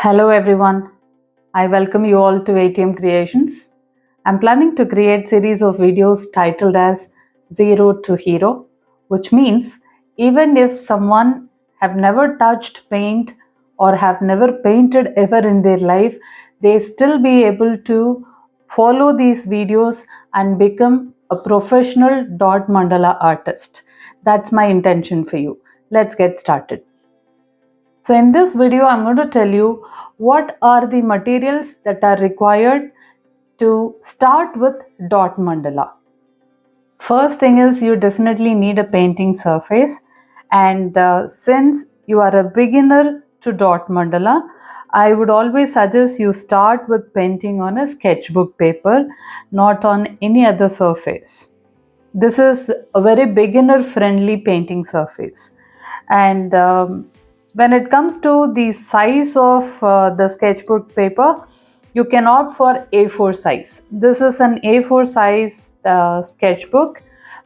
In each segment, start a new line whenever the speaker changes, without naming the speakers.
Hello everyone. I welcome you all to ATM Creations. I'm planning to create series of videos titled as Zero to Hero, which means even if someone have never touched paint or have never painted ever in their life, they still be able to follow these videos and become a professional dot mandala artist. That's my intention for you. Let's get started. So in this video, I'm going to tell you what are the materials that are required to start with dot mandala. First thing is you definitely need a painting surface, and since you are a beginner to dot mandala, I would always suggest you start with painting on a sketchbook paper, not on any other surface. This is a very beginner friendly painting surface, and when it comes to the size of the sketchbook paper, you can opt for A4 size. This is an A4 size sketchbook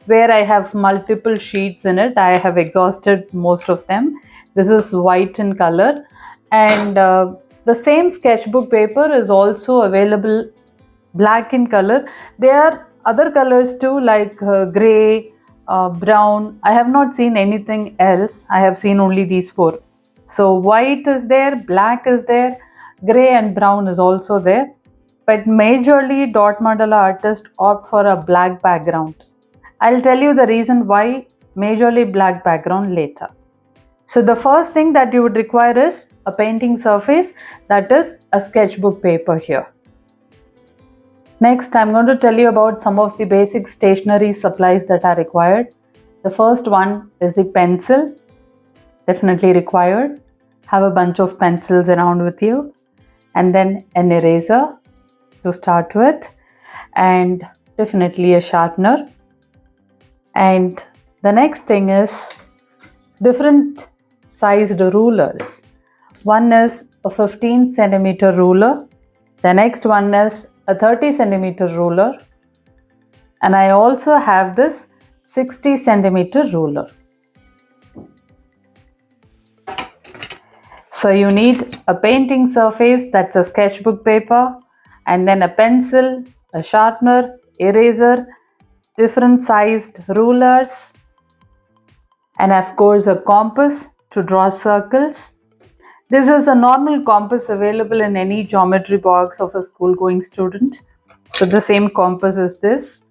where I have multiple sheets in it. I have exhausted most of them. This is white in color, and the same sketchbook paper is also available black in color. There are other colors too, like gray, brown. I have not seen anything else. I have seen only these four. So white is there, black is there, gray and brown is also there. But majorly dot mandala artists opt for a black background. I'll tell you the reason why majorly black background later. So the first thing that you would require is a painting surface, that is a sketchbook paper here. Next, I'm going to tell you about some of the basic stationery supplies that are required. The first one is the pencil, definitely required. Have a bunch of pencils around with you, and then an eraser to start with, and definitely a sharpener. And the next thing is different sized rulers. One is a 15 centimeter ruler. The next one is a 30 centimeter ruler, and I also have this 60 centimeter ruler. So you need a painting surface, that's a sketchbook paper, and then a pencil, a sharpener, eraser, different sized rulers, and of course a compass to draw circles. This is a normal compass available in any geometry box of a school going student. So the same compass is this.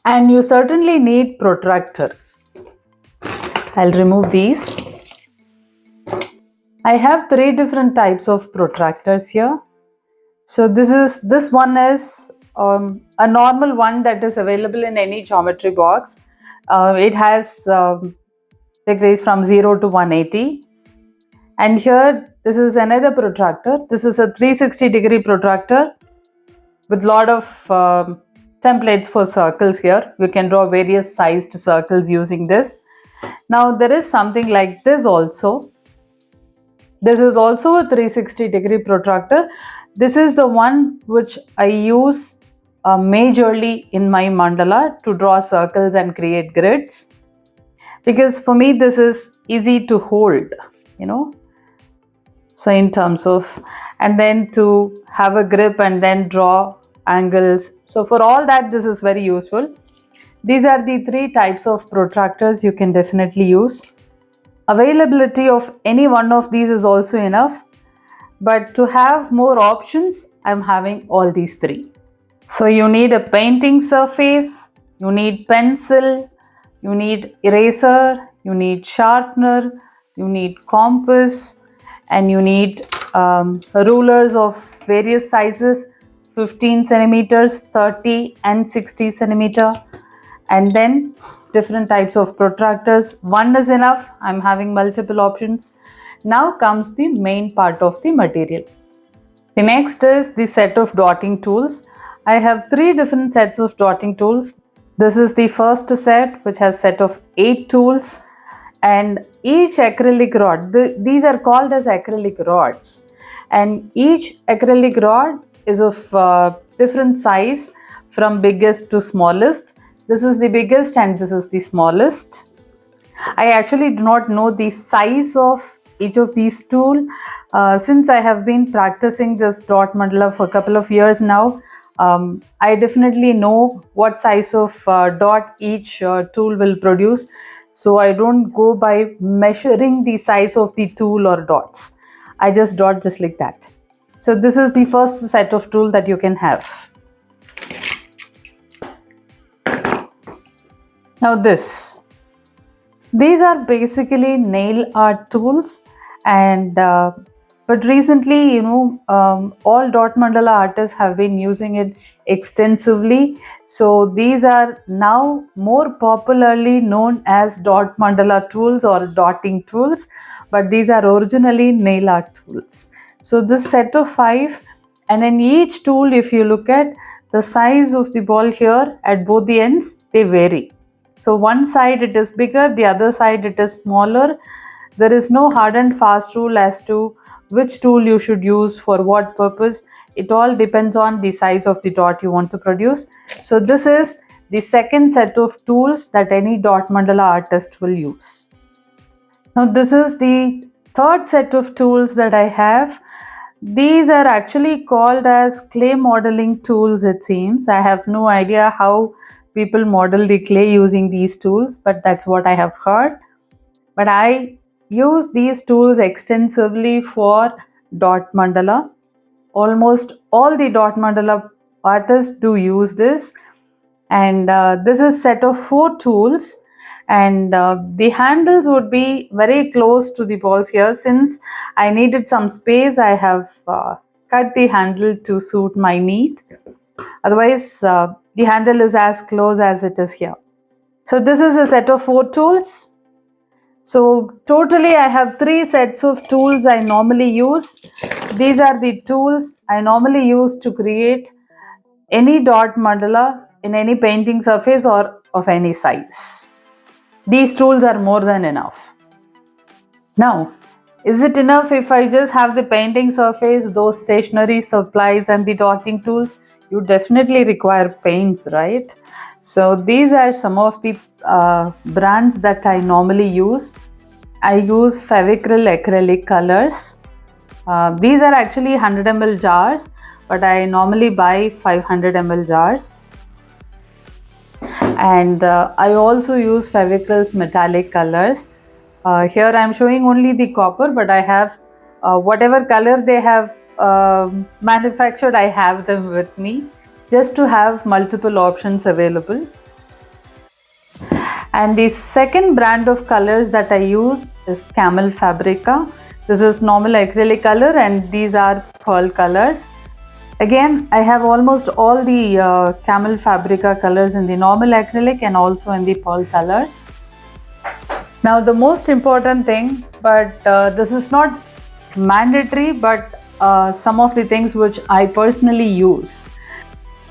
And you certainly need protractor. I'll remove these. I have three different types of protractors here. So this one is a normal one that is available in any geometry box. It has degrees from 0 to 180. And here, this is another protractor. This is a 360-degree protractor with lot of templates for circles here. You can draw various sized circles using this. Now, there is something like this also. This is also a 360-degree protractor. This is the one which I use majorly in my mandala to draw circles and create grids. Because for me, this is easy to hold, So in terms of, and then to have a grip and then draw angles. So for all that, this is very useful. These are the three types of protractors you can definitely use. Availability of any one of these is also enough. But to have more options, I'm having all these three. So you need a painting surface, you need pencil, you need eraser, you need sharpener, you need compass, and you need rulers of various sizes, 15 centimeters, 30 and 60 centimeter, and then different types of protractors. One is enough. I'm having multiple options. Now comes the main part of the material. The next is the set of dotting tools. I have three different sets of dotting tools. This is the first set, which has set of 8 tools. And each acrylic rod, these are called as acrylic rods, and each acrylic rod is of different size from biggest to smallest. This is the biggest and this is the smallest. I actually do not know the size of each of these tools. Since I have been practicing this dot mandala for a couple of years now, I definitely know what size of dot each tool will produce. So I don't go by measuring the size of the tool or dots. I just dot just like that. So this is the first set of tool that you can have. Now these are basically nail art tools, and but recently, all dot mandala artists have been using it extensively. So these are now more popularly known as dot mandala tools or dotting tools, but these are originally nail art tools. So this set of 5, and in each tool, if you look at the size of the ball here at both the ends, they vary. So one side it is bigger, the other side it is smaller. There is no hard and fast rule as to which tool you should use for what purpose. It all depends on the size of the dot you want to produce. So this is the second set of tools that any dot mandala artist will use. Now this is the third set of tools that I have. These are actually called as clay modeling tools, it seems. I have no idea how people model the clay using these tools, but that's what I have heard. But I use these tools extensively for dot mandala. Almost all the dot mandala artists do use this, and this is set of 4 tools, and the handles would be very close to the balls here. Since I needed some space, I have cut the handle to suit my need. Otherwise, the handle is as close as it is here. So this is a set of 4 tools. So totally I have 3 sets of tools I normally use. These are the tools I normally use to create any dot mandala in any painting surface or of any size. These tools are more than enough. Now, is it enough if I just have the painting surface, those stationery supplies and the dotting tools? You definitely require paints, right? So these are some of the brands that I normally use. I use Fevicryl acrylic colors. These are actually 100 ml jars, but I normally buy 500 ml jars. And I also use Fevicryl's metallic colors. Here I am showing only the copper, but I have whatever color they have manufactured, I have them with me just to have multiple options available. And the second brand of colors that I use is Camel Fabrica. This is normal acrylic color, and these are pearl colors. Again, I have almost all the Camel Fabrica colors in the normal acrylic and also in the pearl colors. Now the most important thing, but this is not mandatory, but some of the things which I personally use.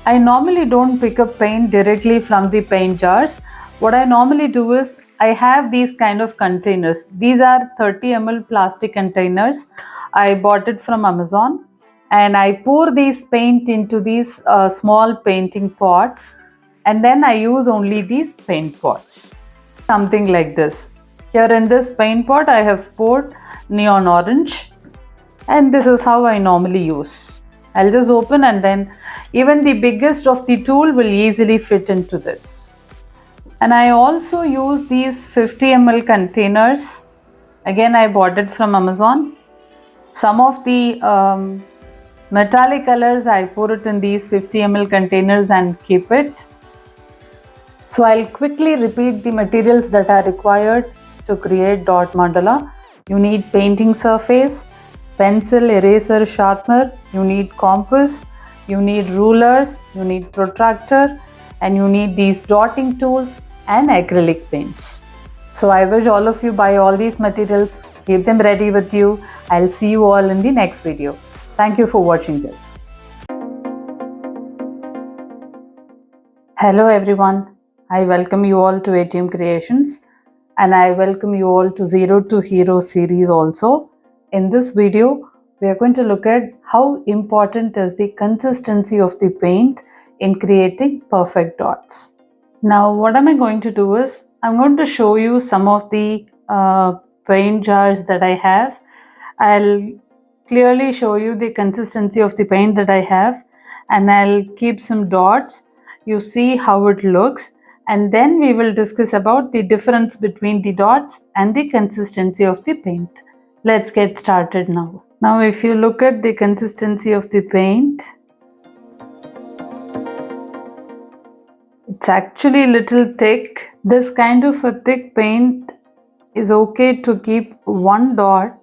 I normally don't pick up paint directly from the paint jars. What I normally do is I have these kind of containers. These are 30 ml plastic containers. I bought it from Amazon, and I pour these paint into these small painting pots, and then I use only these paint pots. Something like this. Here in this paint pot I have poured neon orange, and this is how I normally use. I'll just open, and then even the biggest of the tool will easily fit into this. And I also use these 50 ml containers. Again, I bought it from Amazon. Some of the metallic colors I pour it in these 50 ml containers and keep it. So I'll quickly repeat the materials that are required to create dot mandala. You need painting surface, pencil, eraser, sharpener, you need compass, you need rulers, you need protractor, and you need these dotting tools and acrylic paints. So I wish all of you buy all these materials, keep them ready with you. I'll see you all in the next video. Thank you for watching this. Hello everyone. I welcome you all to ATM Creations, and I welcome you all to Zero to Hero series also. In this video, we are going to look at how important is the consistency of the paint in creating perfect dots. Now what am I going to do is, I'm going to show you some of the paint jars that I have. I'll clearly show you the consistency of the paint that I have, and I'll keep some dots. You see how it looks, and then we will discuss about the difference between the dots and the consistency of the paint. Let's get started now. Now if you look at the consistency of the paint, it's actually a little thick. This kind of a thick paint is okay to keep one dot.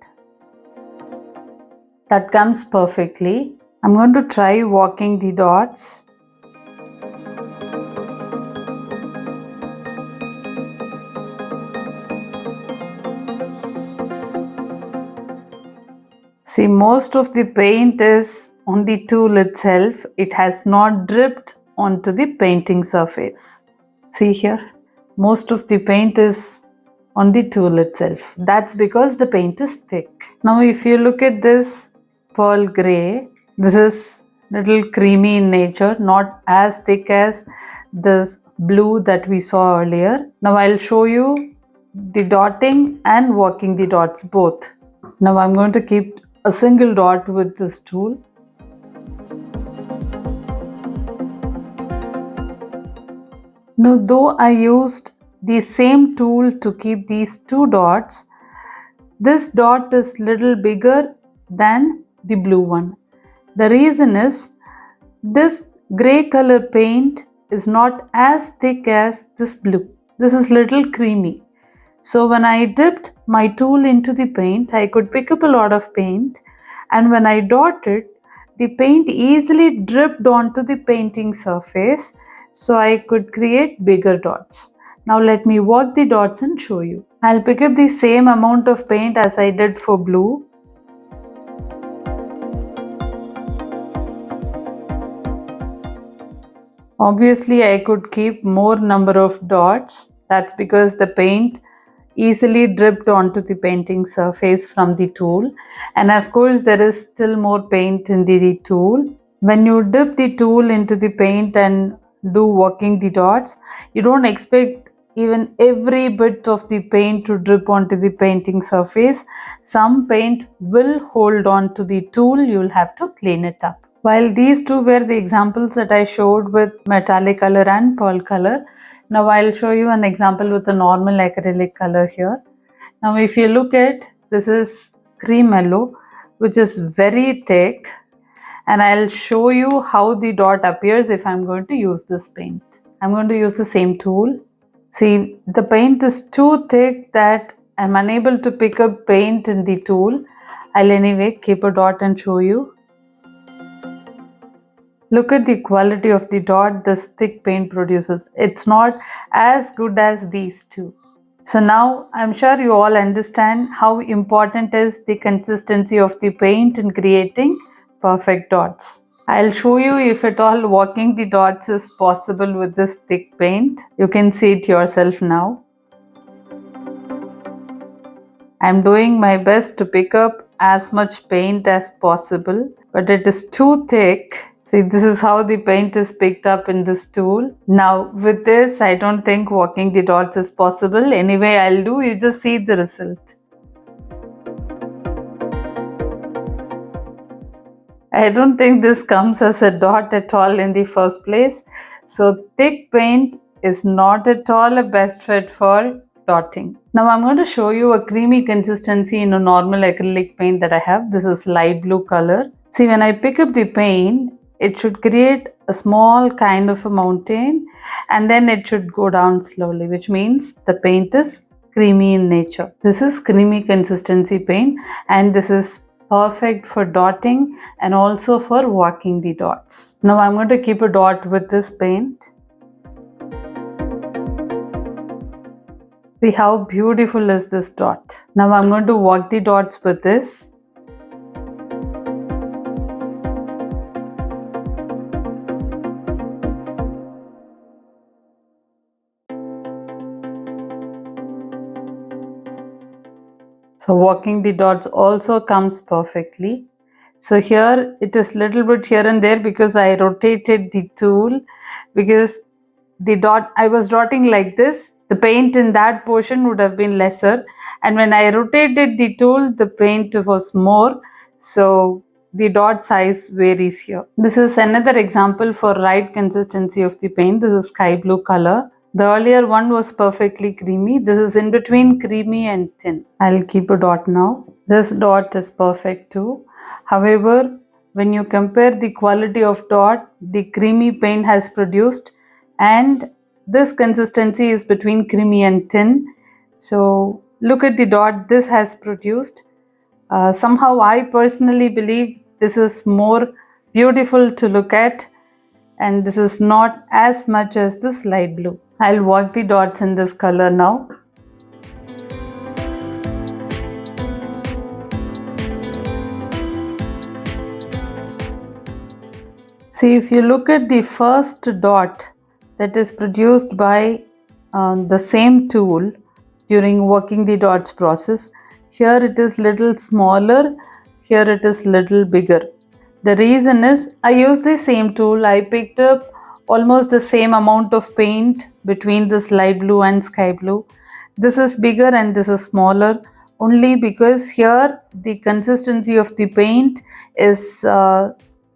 That comes perfectly. I'm going to try walking the dots. See, most of the paint is on the tool itself. It has not dripped onto the painting surface. See here, most of the paint is on the tool itself. That's because the paint is thick. Now if you look at this pearl gray, this is little creamy in nature, not as thick as this blue that we saw earlier. Now I'll show you the dotting and working the dots both. Now I'm going to keep a single dot with this tool. Now though I used the same tool to keep these two dots, this dot is little bigger than the blue one. The reason is this gray color paint is not as thick as this blue. This is little creamy. So when I dipped my tool into the paint, I could pick up a lot of paint, and when I dotted, the paint easily dripped onto the painting surface, so I could create bigger dots. Now let me work the dots and show you. I'll pick up the same amount of paint as I did for blue. Obviously, I could keep more number of dots. That's because the paint easily dripped onto the painting surface from the tool, and of course there is still more paint in the tool. When you dip the tool into the paint and do working the dots, you don't expect even every bit of the paint to drip onto the painting surface. Some paint will hold on to the tool. You'll have to clean it up. While these two were the examples that I showed with metallic color and pearl color, now I'll show you an example with a normal acrylic color here. Now if you look at, this is cream yellow, which is very thick, and I'll show you how the dot appears if I'm going to use this paint. I'm going to use the same tool. See, the paint is too thick that I'm unable to pick up paint in the tool. I'll anyway keep a dot and show you. Look at the quality of the dot this thick paint produces. It's not as good as these two. So now I'm sure you all understand how important is the consistency of the paint in creating perfect dots. I'll show you if at all working the dots is possible with this thick paint. You can see it yourself now. I'm doing my best to pick up as much paint as possible, but it is too thick. See, this is how the paint is picked up in this tool. Now with this, I don't think working the dots is possible. Anyway, I'll do, you just see the result. I don't think this comes as a dot at all in the first place. So thick paint is not at all a best fit for dotting. Now I'm going to show you a creamy consistency in a normal acrylic paint that I have. This is light blue color. See, when I pick up the paint, it should create a small kind of a mountain, and then it should go down slowly, which means the paint is creamy in nature. This is creamy consistency paint, and this is perfect for dotting and also for working the dots. Now I'm going to keep a dot with this paint. See how beautiful is this dot. Now I'm going to work the dots with this. So working the dots also comes perfectly. So here it is little bit here and there because I rotated the tool, because the dot I was dotting like this, the paint in that portion would have been lesser, and when I rotated the tool, the paint was more, so the dot size varies here. This is another example for right consistency of the paint. This is sky blue color. The earlier one was perfectly creamy. This is in between creamy and thin. I'll keep a dot now. This dot is perfect too. However, when you compare the quality of dot the creamy paint has produced and this consistency is between creamy and thin. So look at the dot this has produced. Somehow I personally believe this is more beautiful to look at, and this is not as much as this light blue. I'll work the dots in this color now. See, if you look at the first dot that is produced by the same tool during working the dots process, here it is little smaller, here it is little bigger. The reason is I used the same tool. I picked up almost the same amount of paint between this light blue and sky blue. This is bigger and this is smaller only because here the consistency of the paint is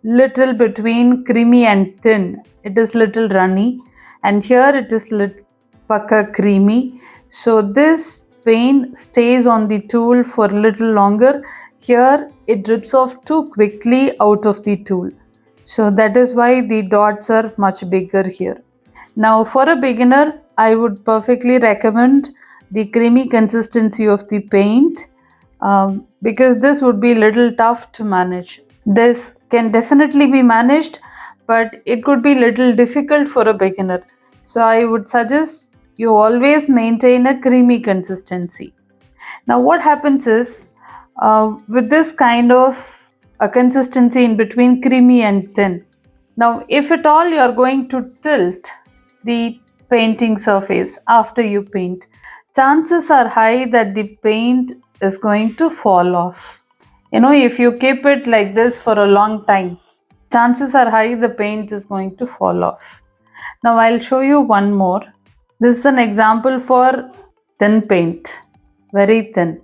little between creamy and thin. It is little runny, and here it is pucker creamy. So this paint stays on the tool for a little longer. Here it drips off too quickly out of the tool. So that is why the dots are much bigger here. Now for a beginner, I would perfectly recommend the creamy consistency of the paint because this would be a little tough to manage. This can definitely be managed, but it could be little difficult for a beginner. So I would suggest you always maintain a creamy consistency. Now what happens is with this kind of a consistency in between creamy and thin. Now if at all you are going to tilt the painting surface after you paint, chances are high that the paint is going to fall off. If you keep it like this for a long time, chances are high the paint is going to fall off. Now I'll show you one more. This is an example for thin paint, very thin.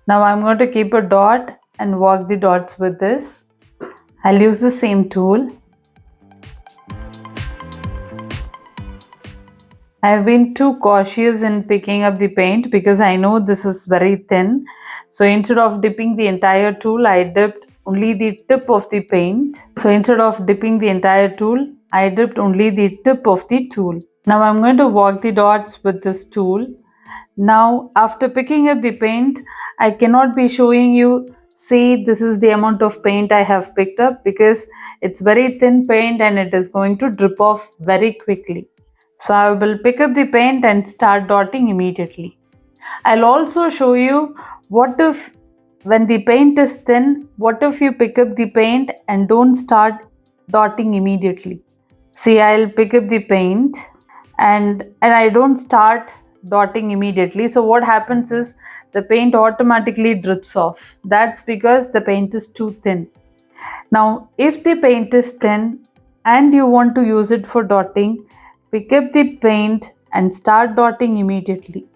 Now I'm going to keep a dot and work the dots with this. I'll use the same tool. I have been too cautious in picking up the paint because I know this is very thin. So instead of dipping the entire tool, I dipped only the tip of the paint. So instead of dipping the entire tool, I dipped only the tip of the tool. Now I'm going to work the dots with this tool. Now after picking up the paint, I cannot be showing you, see, this is the amount of paint I have picked up because it's very thin paint and it is going to drip off very quickly. So I will pick up the paint and start dotting immediately. I'll also show you what if when the paint is thin, what if you pick up the paint and don't start dotting immediately. See, I'll pick up the paint and I don't start dotting immediately. So what happens is the paint automatically drips off. That's because the paint is too thin. Now, if the paint is thin and you want to use it for dotting, pick up the paint and start dotting immediately.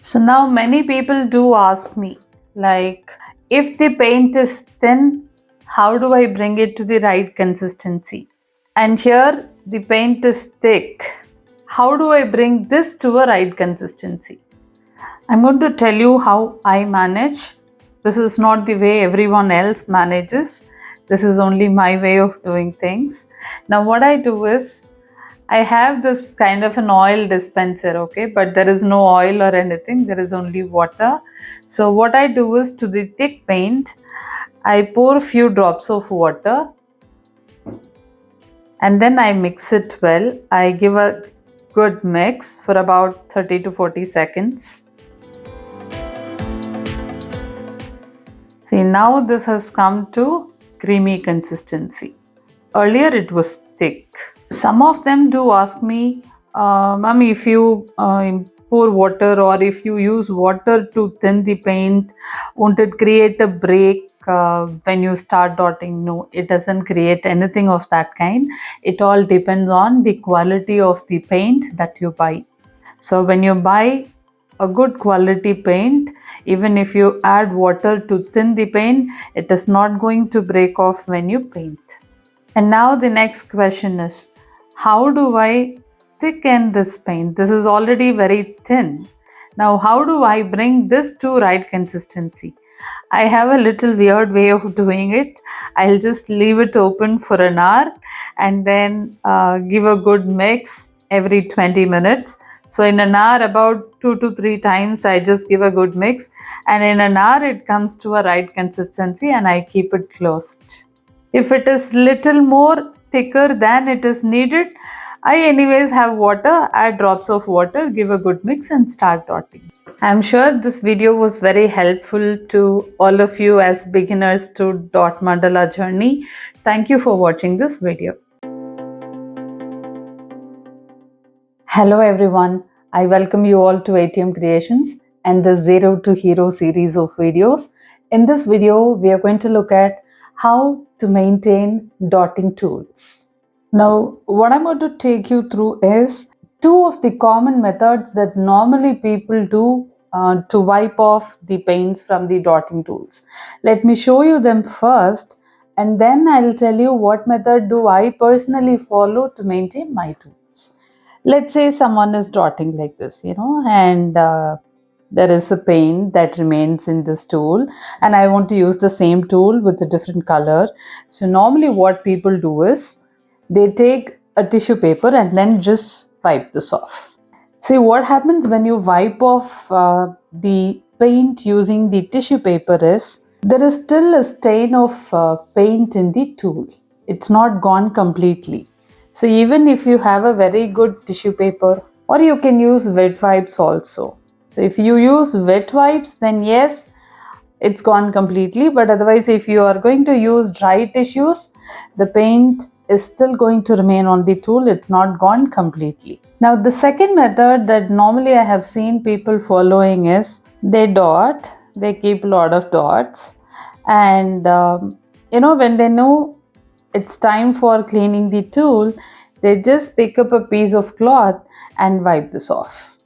So now many people do ask me, like, if the paint is thin, how do I bring it to the right consistency? And here the paint is thick. How do I bring this to a right consistency? I'm going to tell you how I manage. This is not the way everyone else manages. This is only my way of doing things. Now what I do is, I have this kind of an oil dispenser, okay, but there is no oil or anything, there is only water. So what I do is, to the thick paint, I pour a few drops of water and then I mix it well. I give a good mix for about 30 to 40 seconds. See, now this has come to creamy consistency. Earlier it was thick. Some of them do ask me, Ma'am, if you pour water or if you use water to thin the paint, won't it create a break when you start dotting. No, it doesn't create anything of that kind. It all depends on the quality of the paint that you buy. So when you buy a good quality paint, even if you add water to thin the paint, it is not going to break off when you paint. And now the next question is, how do I thicken this paint? This is already very thin. Now how do I bring this to right consistency? I have a little weird way of doing it. I'll just leave it open for an hour and then give a good mix every 20 minutes. So in an hour, about 2 to 3 times, I just give a good mix, and in an hour it comes to a right consistency and I keep it closed. If it is little more thicker than it is needed, I anyways have water, add drops of water, give a good mix and start dotting. I'm sure this video was very helpful to all of you as beginners to dot mandala journey. Thank you for watching this video. Hello everyone, I welcome you all to ATM Creations and the Zero to Hero series of videos. In this video, we are going to look at how to maintain dotting tools. Now, what I'm going to take you through is two of the common methods that normally people do to wipe off the paints from the dotting tools. Let me show you them first, and then I'll tell you what method do I personally follow to maintain my tools. Let's say someone is dotting like this, and there is a paint that remains in this tool, and I want to use the same tool with a different color. So normally what people do is they take a tissue paper and then just wipe this off. See, what happens when you wipe off the paint using the tissue paper is there is still a stain of paint in the tool. It's not gone completely. So even if you have a very good tissue paper, or you can use wet wipes also. So if you use wet wipes, then yes, it's gone completely. But otherwise, if you are going to use dry tissues, the paint is still going to remain on the tool. It's not gone completely. Now, the second method that normally I have seen people following is they dot, they keep a lot of dots, and when they know it's time for cleaning the tool, they just pick up a piece of cloth and wipe this off.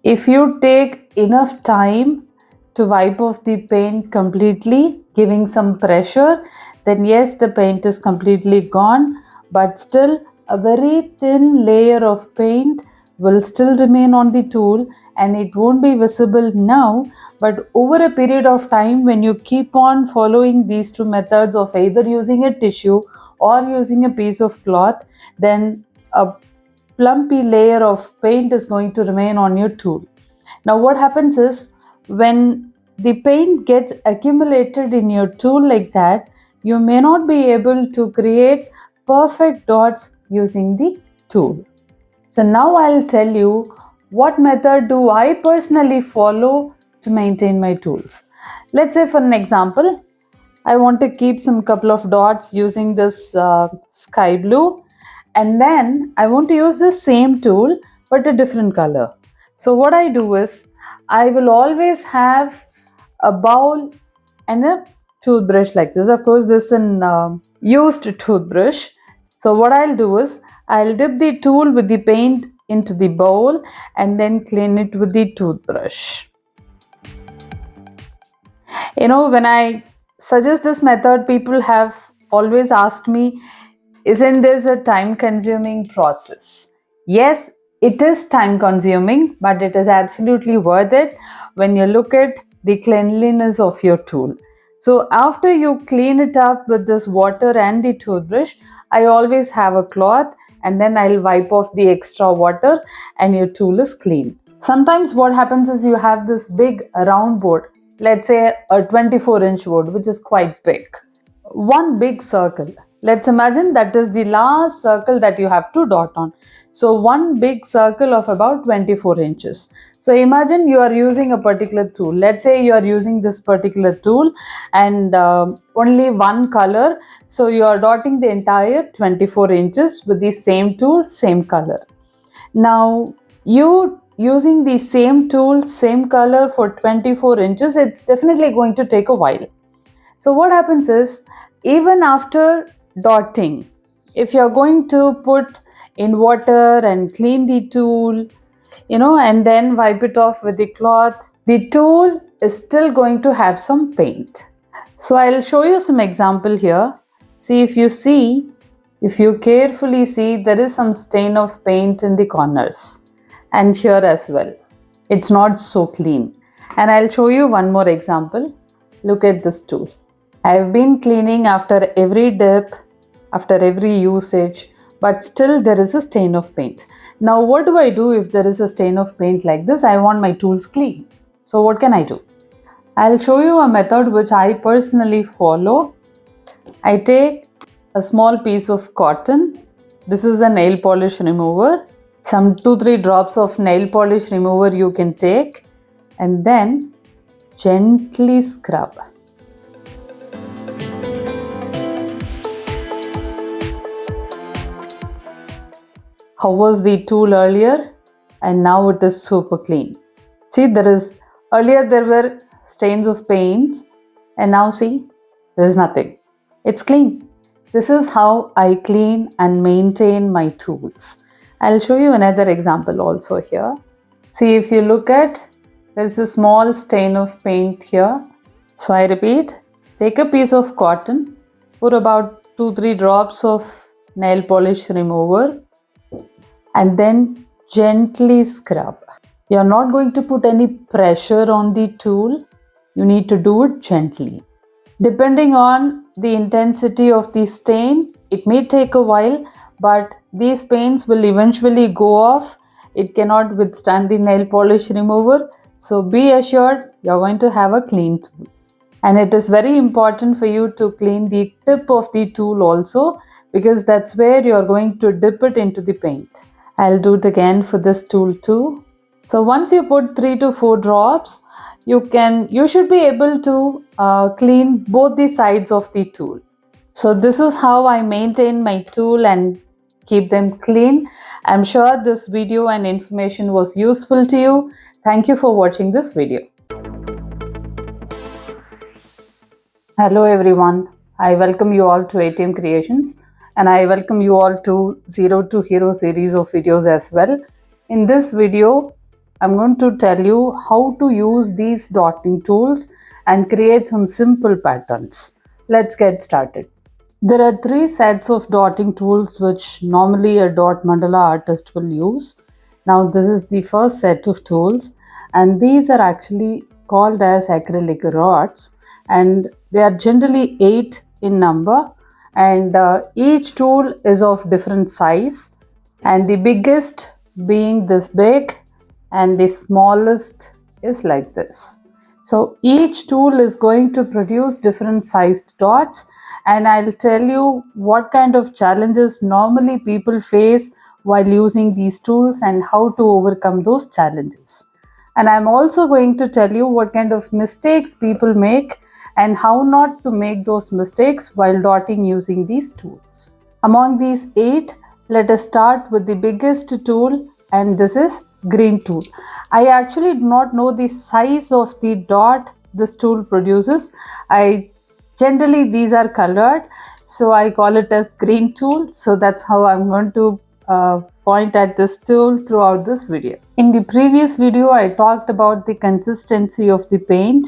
If you take enough time to wipe off the paint completely, giving some pressure, then yes, the paint is completely gone, but still a very thin layer of paint will still remain on the tool, and it won't be visible now, but over a period of time, when you keep on following these two methods of either using a tissue or using a piece of cloth, then a plumpy layer of paint is going to remain on your tool. Now what happens is, when the paint gets accumulated in your tool like that, you may not be able to create perfect dots using the tool. So now I'll tell you what method do I personally follow to maintain my tools. Let's say for an example, I want to keep some couple of dots using this sky blue, and then I want to use the same tool but a different color. So what I do is, I will always have a bowl and a toothbrush like this. Of course, this is an used toothbrush. So what I'll do is, I'll dip the tool with the paint into the bowl and then clean it with the toothbrush. When I suggest this method, people have always asked me, isn't this a time-consuming process? Yes, it is time-consuming, but it is absolutely worth it when you look at the cleanliness of your tool. So after you clean it up with this water and the toothbrush, I always have a cloth, and then I'll wipe off the extra water and your tool is clean. Sometimes what happens is, you have this big round board, let's say a 24-inch board, which is quite big. One big circle. Let's imagine that is the last circle that you have to dot on. So one big circle of about 24 inches. So imagine you are using a particular tool. Let's say you are using this particular tool and only one color. So you are dotting the entire 24 inches with the same tool, same color. Now you using the same tool, same color for 24 inches, it's definitely going to take a while. So what happens is, even after dotting, if you're going to put in water and clean the tool, and then wipe it off with the cloth, the tool is still going to have some paint. So I'll show you some example here. See, if you carefully see, there is some stain of paint in the corners and here as well. It's not so clean. And I'll show you one more example. Look at this tool. I've been cleaning after every dip, after every usage, but still there is a stain of paint. Now what do I do if there is a stain of paint like this? I want my tools clean. So what can I do? I'll show you a method which I personally follow. I take a small piece of cotton. This is a nail polish remover. Some 2-3 drops of nail polish remover you can take, and then gently scrub. How was the tool earlier? And now it is super clean. See, earlier there were stains of paint, and now see, there is nothing. It's clean. This is how I clean and maintain my tools. I'll show you another example also here. See, if you look at, there's a small stain of paint here. So I repeat, take a piece of cotton, put about 2-3 drops of nail polish remover, and then gently scrub. You're not going to put any pressure on the tool. You need to do it gently. Depending on the intensity of the stain, it may take a while, but these paints will eventually go off. It cannot withstand the nail polish remover. So be assured you're going to have a clean tool. And it is very important for you to clean the tip of the tool also, because that's where you're going to dip it into the paint. I'll do it again for this tool too. So once you put 3 to 4 drops, you should be able to clean both the sides of the tool. So this is how I maintain my tool and keep them clean. I'm sure this video and information was useful to you. Thank you for watching this video. Hello everyone. I welcome you all to ATM Creations, and I welcome you all to Zero to Hero series of videos as well. In this video, I'm going to tell you how to use these dotting tools and create some simple patterns. Let's get started. There are 3 sets of dotting tools which normally a dot mandala artist will use. Now this is the first set of tools, and these are actually called as acrylic rods, and they are generally 8 in number, and each tool is of different size, and the biggest being this big and the smallest is like this. So each tool is going to produce different sized dots, and I'll tell you what kind of challenges normally people face while using these tools and how to overcome those challenges. And I'm also going to tell you what kind of mistakes people make and how not to make those mistakes while dotting using these tools. Among these 8, let us start with the biggest tool, and this is green tool. I actually do not know the size of the dot this tool produces. Generally these are colored, so I call it as green tool. So that's how I'm going to point at this tool throughout this video. In the previous video, I talked about the consistency of the paint,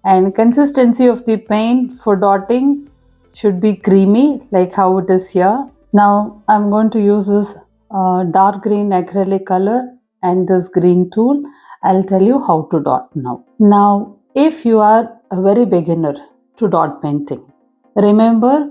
and consistency of the paint for dotting should be creamy like how it is here. Now I'm going to use this dark green acrylic color and this green tool. I'll tell you how to dot now. Now, if you are a very beginner to dot painting, remember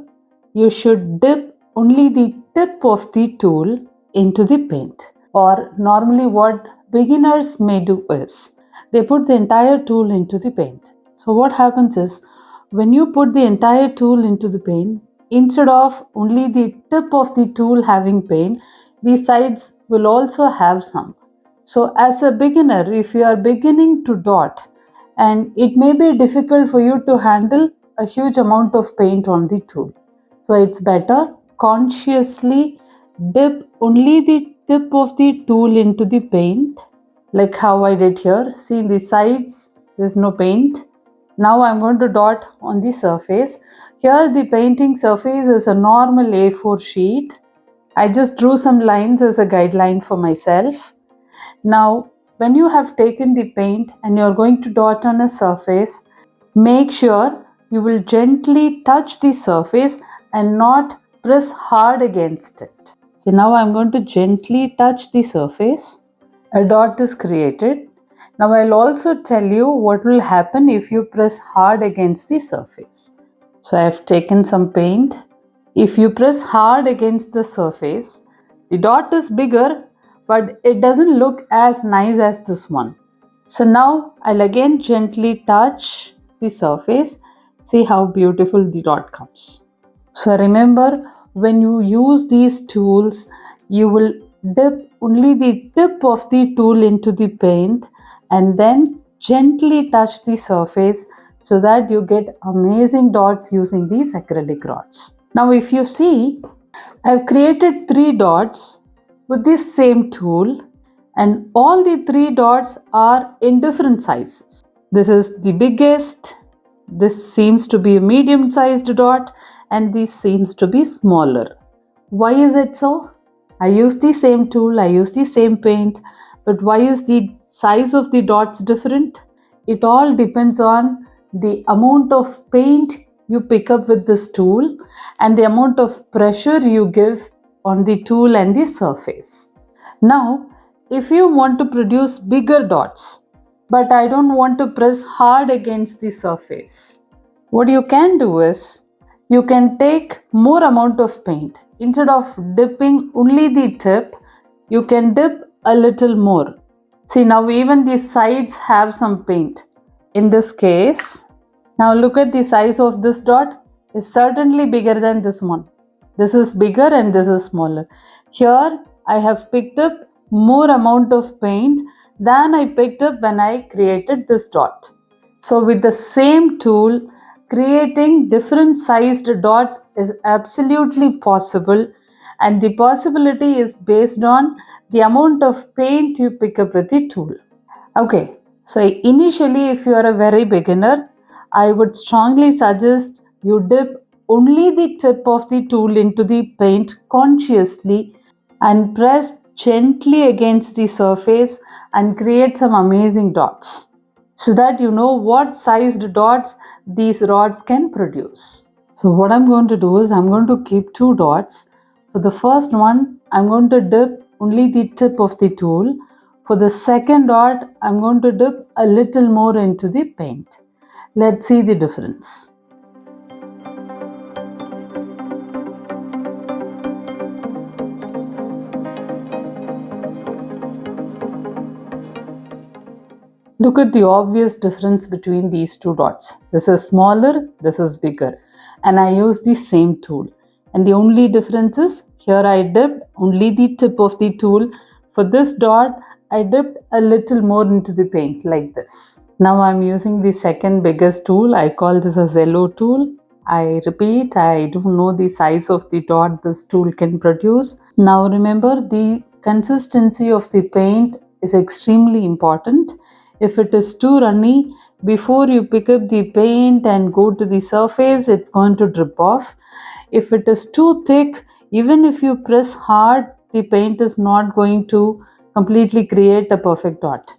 you should dip only the tip of the tool into the paint. Or normally what beginners may do is they put the entire tool into the paint. So what happens is, when you put the entire tool into the paint, instead of only the tip of the tool having paint, the sides will also have some. So as a beginner, if you are beginning to dot, and it may be difficult for you to handle a huge amount of paint on the tool. So it's better consciously dip only the tip of the tool into the paint like how I did here. See, in the sides there's no paint. Now I'm going to dot on the surface. Here the painting surface is a normal A4 sheet. I just drew some lines as a guideline for myself. Now when you have taken the paint and you're going to dot on a surface, make sure you will gently touch the surface and not press hard against it. So now I'm going to gently touch the surface. A dot is created. Now I'll also tell you what will happen if you press hard against the surface. So I have taken some paint. If you press hard against the surface, the dot is bigger, but it doesn't look as nice as this one. So now I'll again gently touch the surface. See how beautiful the dot comes. So remember, when you use these tools, you will dip only the tip of the tool into the paint and then gently touch the surface so that you get amazing dots using these acrylic rods. Now if you see, I've created 3 dots with this same tool, and all the 3 dots are in different sizes. This is the biggest, this seems to be a medium sized dot, and this seems to be smaller. Why is it so? I use the same tool, I use the same paint, but why is the size of the dots different? It all depends on the amount of paint you pick up with this tool and the amount of pressure you give on the tool and the surface. Now, if you want to produce bigger dots, but I don't want to press hard against the surface, what you can do is, you can take more amount of paint. Instead of dipping only the tip, you can dip a little more. See, now even the sides have some paint. In this case, now look at the size of this dot is certainly bigger than this one. This is bigger and this is smaller. Here I have picked up more amount of paint than I picked up when I created this dot. So with the same tool, creating different sized dots is absolutely possible, and the possibility is based on the amount of paint you pick up with the tool. Okay, so initially if you are a very beginner, I would strongly suggest you dip only the tip of the tool into the paint consciously and press gently against the surface and create some amazing dots so that you know what sized dots these rods can produce. So what I'm going to do is I'm going to keep 2 dots. For the first one, I'm going to dip only the tip of the tool. For the second dot, I'm going to dip a little more into the paint. Let's see the difference. Look at the obvious difference between these 2 dots. This is smaller, this is bigger, and I use the same tool. And the only difference is here I dipped only the tip of the tool. For this dot, I dipped a little more into the paint like this. Now I'm using the second biggest tool. I call this a Zello tool. I repeat, I don't know the size of the dot this tool can produce. Now remember, the consistency of the paint is extremely important. If it is too runny, before you pick up the paint and go to the surface, it's going to drip off. If it is too thick, even if you press hard, the paint is not going to completely create a perfect dot.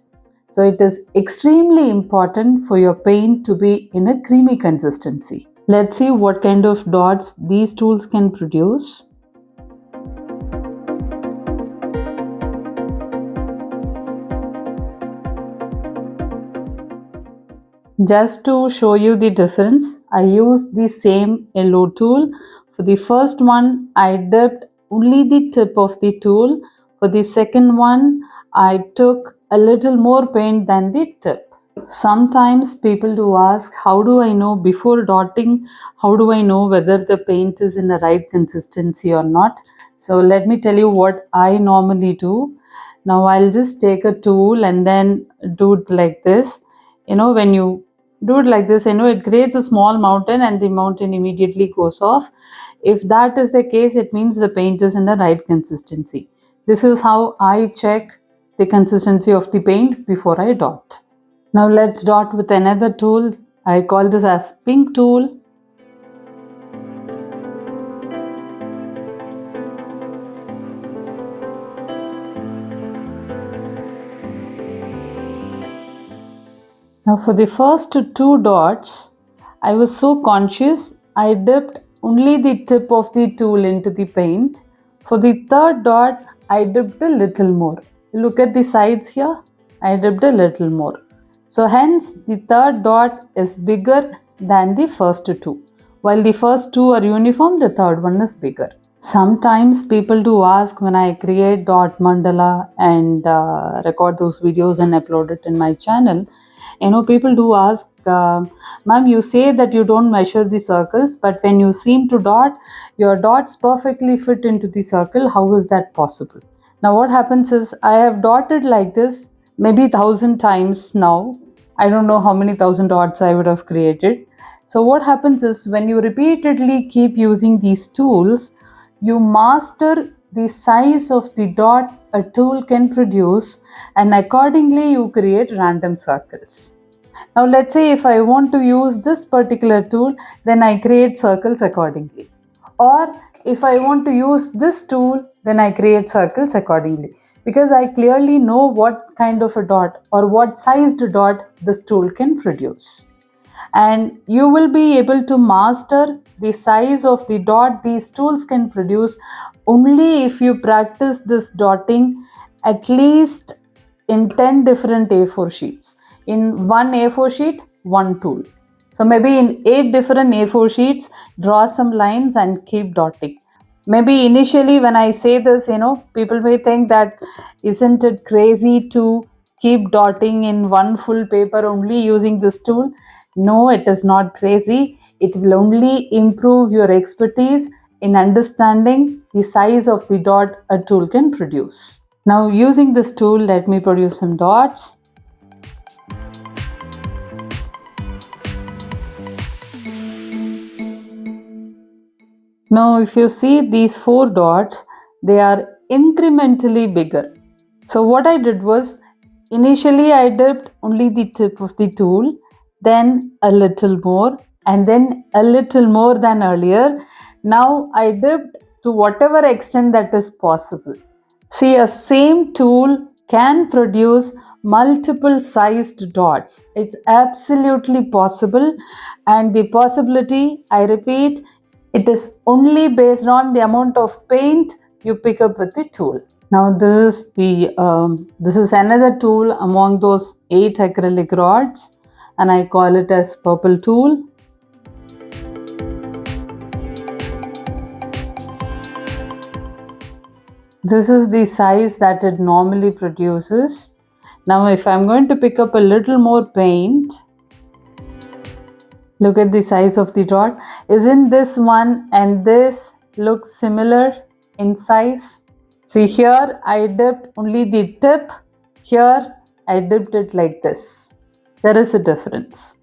So it is extremely important for your paint to be in a creamy consistency. Let's see what kind of dots these tools can produce. Just to show you the difference, I used the same yellow tool. For the first one, I dipped only the tip of the tool. For the second one, I took a little more paint than the tip. Sometimes people do ask, how do I know before dotting, how do I know whether the paint is in the right consistency or not? So let me tell you what I normally do. Now I'll just take a tool and then do it like this. When you do it like this, it creates a small mountain and the mountain immediately goes off. If that is the case, it means the paint is in the right consistency. This is how I check the consistency of the paint before I dot. Now let's dot with another tool. I call this as pink tool. Now for the first two dots, I was so conscious, I dipped only the tip of the tool into the paint. For the third dot, I dipped a little more. Look at the sides here, I dipped a little more. So hence the third dot is bigger than the first two. While the first two are uniform, the third one is bigger. Sometimes people do ask when I create dot mandala and record those videos and upload it in my channel. People do ask, ma'am, you say that you don't measure the circles, but when you seem to dot, your dots perfectly fit into the circle. How is that possible? Now what happens is I have dotted like this maybe 1,000 times now. I don't know how many thousand dots I would have created. So what happens is when you repeatedly keep using these tools, you master the size of the dot a tool can produce, and accordingly you create random circles. Now let's say if I want to use this particular tool, then I create circles accordingly. Or if I want to use this tool, then I create circles accordingly, because I clearly know what kind of a dot or what sized dot this tool can produce. And you will be able to master the size of the dot these tools can produce only if you practice this dotting at least in 10 different A4 sheets. In one A4 sheet, one tool. So maybe in 8 different A4 sheets, draw some lines and keep dotting. Maybe initially when I say this, people may think that isn't it crazy to keep dotting in one full paper only using this tool? No, it is not crazy. It will only improve your expertise in understanding the size of the dot a tool can produce. Now using this tool, let me produce some dots. Now if you see these 4 dots, they are incrementally bigger. So what I did was, initially I dipped only the tip of the tool, then a little more, and then a little more than earlier. Now I dipped to whatever extent that is possible. See, a same tool can produce multiple sized dots. It's absolutely possible, and the possibility, I repeat, it is only based on the amount of paint you pick up with the tool. Now this is another tool among those 8 acrylic rods, and I call it as purple tool. This is the size that it normally produces. Now if I'm going to pick up a little more paint, look at the size of the dot. Isn't this one and this look similar in size? See, here I dipped only the tip, here I dipped it like this. There is a difference,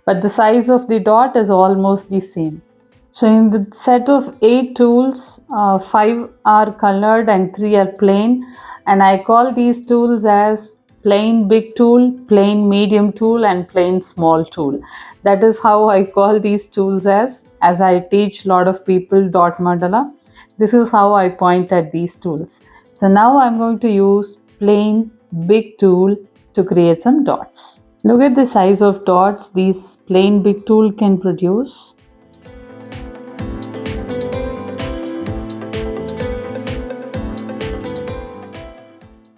but the size of the dot is almost the same. So in the set of 8 tools, 5 are colored and 3 are plain, and I call these tools as plain big tool, plain medium tool, and plain small tool. That is how I call these tools as I teach a lot of people dot mandala. This is how I point at these tools. So now I'm going to use plain big tool to create some dots. Look at the size of dots these plain big tool can produce.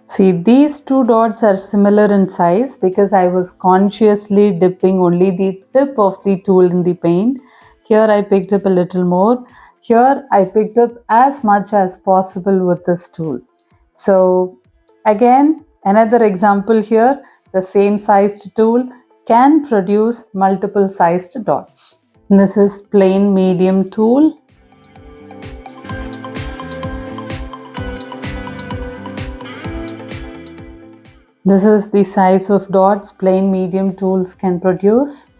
See, these 2 dots are similar in size because I was consciously dipping only the tip of the tool in the paint. Here I picked up a little more. Here I picked up as much as possible with this tool. So again, another example here, the same sized tool can produce multiple sized dots. This is plain medium tool. This is the size of dots plain medium tools can produce.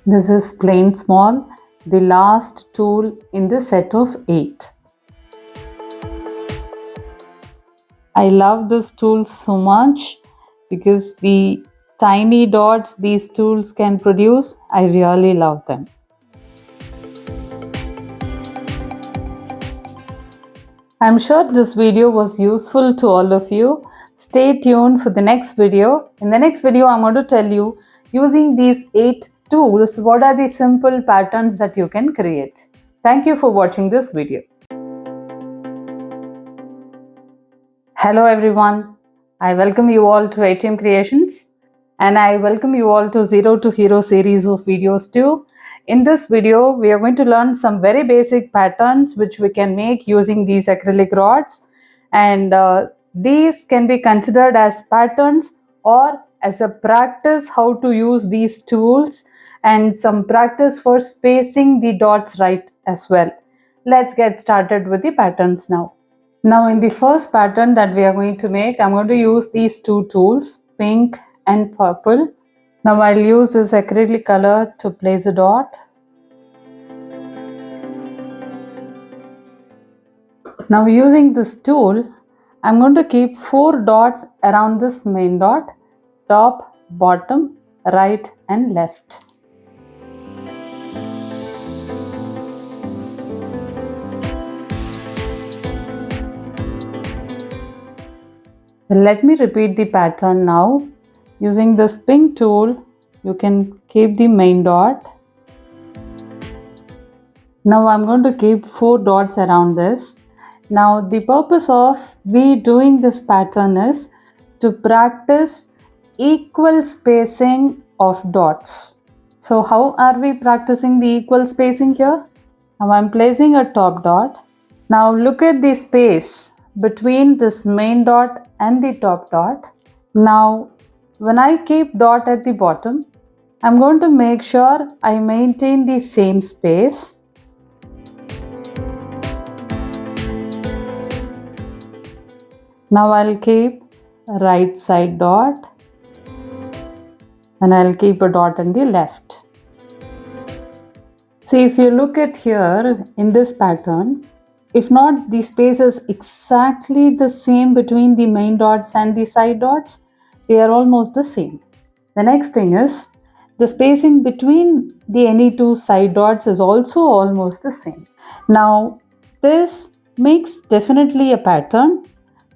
This is plain small, the last tool in the set of 8. I love this tool so much because the tiny dots these tools can produce, I really love them. I'm sure this video was useful to all of you. Stay tuned for the next video. In the next video, I'm going to tell you, using these 8 tools, what are the simple patterns that you can create. Thank you for watching this video. Hello everyone. I welcome you all to ATM Creations, and I welcome you all to Zero to Hero series of videos too. In this video, we are going to learn some very basic patterns which we can make using these acrylic rods, and these can be considered as patterns or as a practice how to use these tools, and some practice for spacing the dots right as well. Let's get started with the patterns now. Now in the first pattern that we are going to make, I'm going to use these 2 tools, pink and purple. Now I'll use this acrylic color to place a dot. Now using this tool, I'm going to keep 4 dots around this main dot, top, bottom, right and left. Let me repeat the pattern now. Using this pink tool, you can keep the main dot. Now I'm going to keep 4 dots around this. Now the purpose of we doing this pattern is to practice equal spacing of dots. So how are we practicing the equal spacing here? Now I'm placing a top dot. Now look at the space between this main dot and the top dot. Now when I keep dot at the bottom, I'm going to make sure I maintain the same space. Now I'll keep a right side dot and I'll keep a dot on the left. See, if you look at here in this pattern, if not the space is exactly the same between the main dots and the side dots, they are almost the same. The next thing is the spacing between the any 2 side dots is also almost the same. Now this makes definitely a pattern,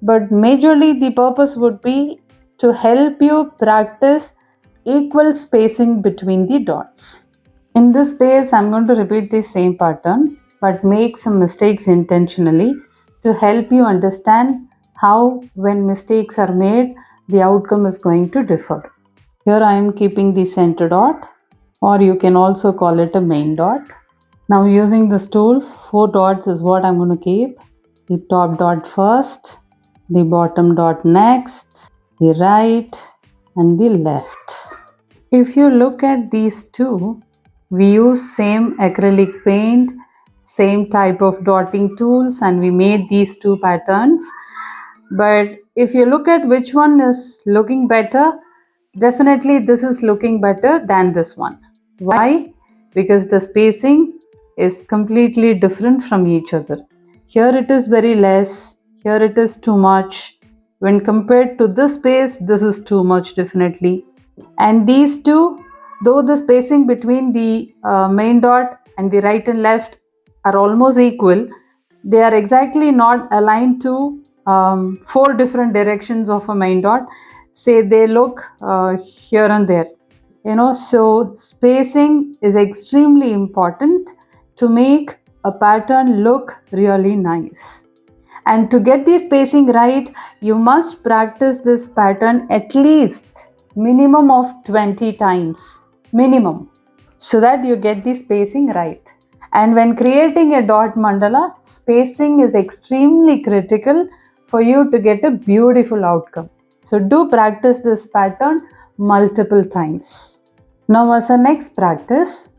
but majorly the purpose would be to help you practice equal spacing between the dots. In this space, I'm going to repeat the same pattern but make some mistakes intentionally to help you understand how, when mistakes are made, the outcome is going to differ. Here I am keeping the center dot, or you can also call it a main dot. Now using this tool, 4 dots is what I'm going to keep. The top dot first, the bottom dot next, the right and the left. If you look at these two, we use same acrylic paint, same type of dotting tools, and we made these 2 patterns. But if you look at which one is looking better, definitely this is looking better than this one. Why? Because the spacing is completely different from each other. Here it is very less, here it is too much. When compared to this space, this is too much definitely. And these two, though the spacing between the main dot and the right and left are almost equal, they are exactly not aligned to 4 different directions of a main dot. Say they look here and there. So spacing is extremely important to make a pattern look really nice. And to get the spacing right, you must practice this pattern at least minimum of 20 times, minimum, so that you get the spacing right. And when creating a dot mandala, spacing is extremely critical for you to get a beautiful outcome. So do practice this pattern multiple times. Now as a next practice,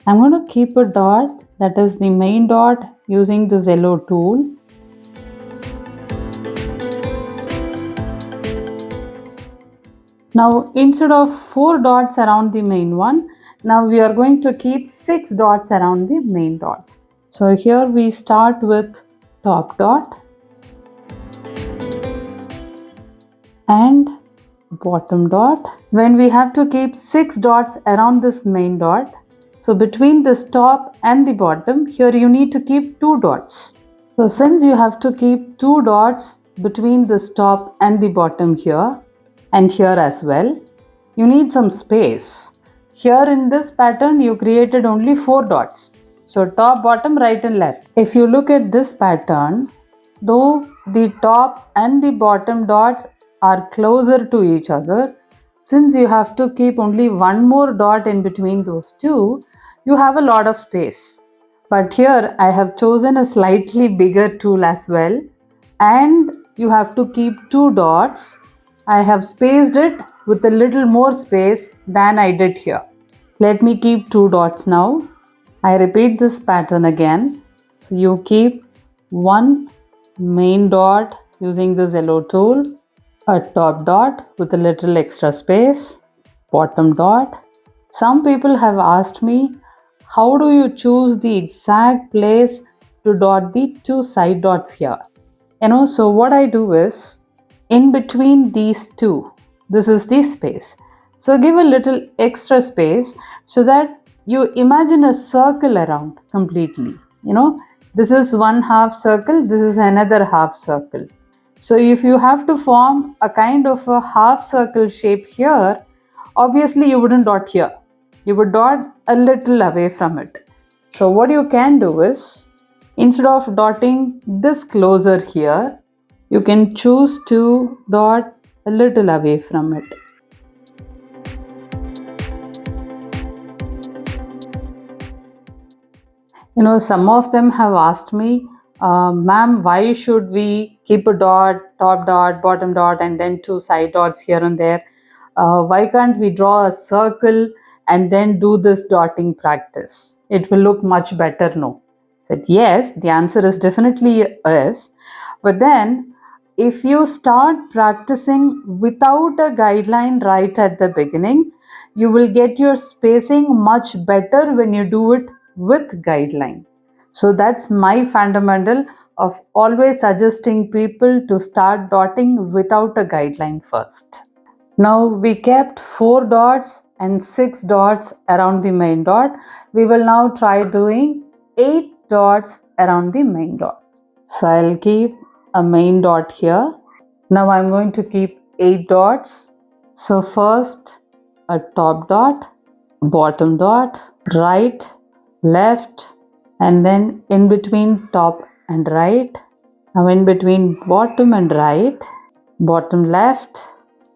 I'm going to keep a dot, that is the main dot, using this yellow tool. Now instead of 4 dots around the main one, now we are going to keep 6 dots around the main dot. So here we start with top dot. and bottom dot. When we have to keep 6 dots around this main dot, so between this top and the bottom, here you need to keep 2 dots. So since you have to keep 2 dots between this top and the bottom here and here as well, you need some space. Here in this pattern, you created only 4 dots. So top, bottom, right and left. If you look at this pattern, though the top and the bottom dots are closer to each other, since you have to keep only one more dot in between those two, you have a lot of space. But here I have chosen a slightly bigger tool as well, and you have to keep 2 dots. I have spaced it with a little more space than I did here. Let me keep 2 dots now. I repeat this pattern again. So you keep one main dot using this yellow tool, a top dot with a little extra space, bottom dot. Some people have asked me, how do you choose the exact place to dot the 2 side dots here? So what I do is, in between these two, this is the space. So give a little extra space so that you imagine a circle around completely. This is one half circle, this is another half circle. So if you have to form a kind of a half circle shape here, obviously you wouldn't dot here. You would dot a little away from it. So what you can do is, instead of dotting this closer here, you can choose to dot a little away from it. Some of them have asked me, ma'am, why should we keep a dot, top dot, bottom dot, and then 2 side dots here and there? Why can't we draw a circle and then do this dotting practice? It will look much better, no? I said, yes, the answer is definitely yes. But then, if you start practicing without a guideline right at the beginning, you will get your spacing much better when you do it with guideline. So that's my fundamental of always suggesting people to start dotting without a guideline first. Now we kept 4 dots and 6 dots around the main dot. We will now try doing 8 dots around the main dot. So I'll keep a main dot here. Now I'm going to keep 8 dots. So first a top dot, bottom dot, right, left, and then in between top and right. Now in between bottom and right, bottom left,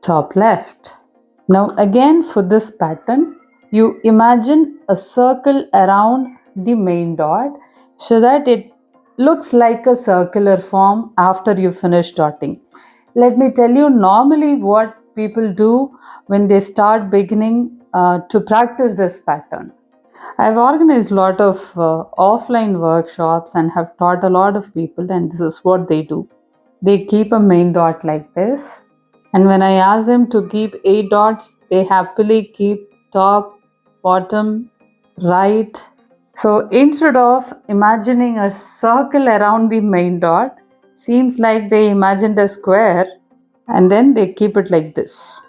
top left. Now again for this pattern, you imagine a circle around the main dot so that it looks like a circular form after you finish dotting. Let me tell you normally what people do when they start beginning to practice this pattern. I've organized a lot of offline workshops and have taught a lot of people, and this is what they do. They keep a main dot like this, and when I ask them to keep 8 dots, they happily keep top, bottom, right. So instead of imagining a circle around the main dot, seems like they imagined a square and then they keep it like this.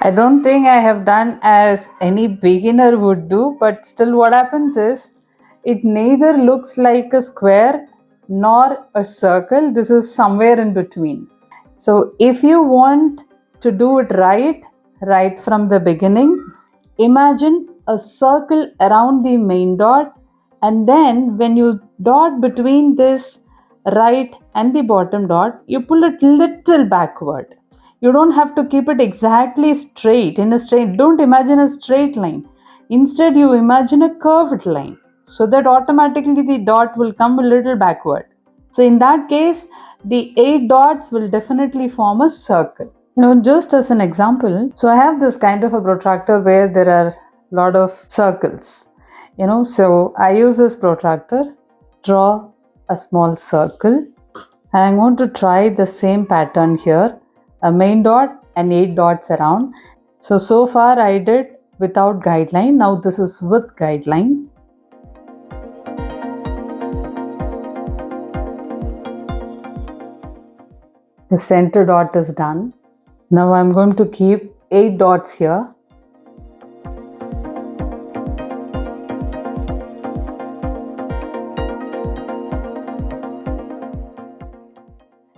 I don't think I have done as any beginner would do, but still what happens is it neither looks like a square nor a circle. This is somewhere in between. So if you want to do it right from the beginning, imagine a circle around the main dot, and then when you dot between this right and the bottom dot, you pull it little backward. You don't have to keep it exactly straight. Don't imagine a straight line. Instead, you imagine a curved line, so that automatically the dot will come a little backward. So in that case, the 8 dots will definitely form a circle. Just as an example, so I have this kind of a protractor where there are a lot of circles. So I use this protractor, draw a small circle, and I'm going to try the same pattern here, a main dot and 8 dots around. So far I did without guideline. Now this is with guideline. The center dot is done. Now I'm going to keep 8 dots here.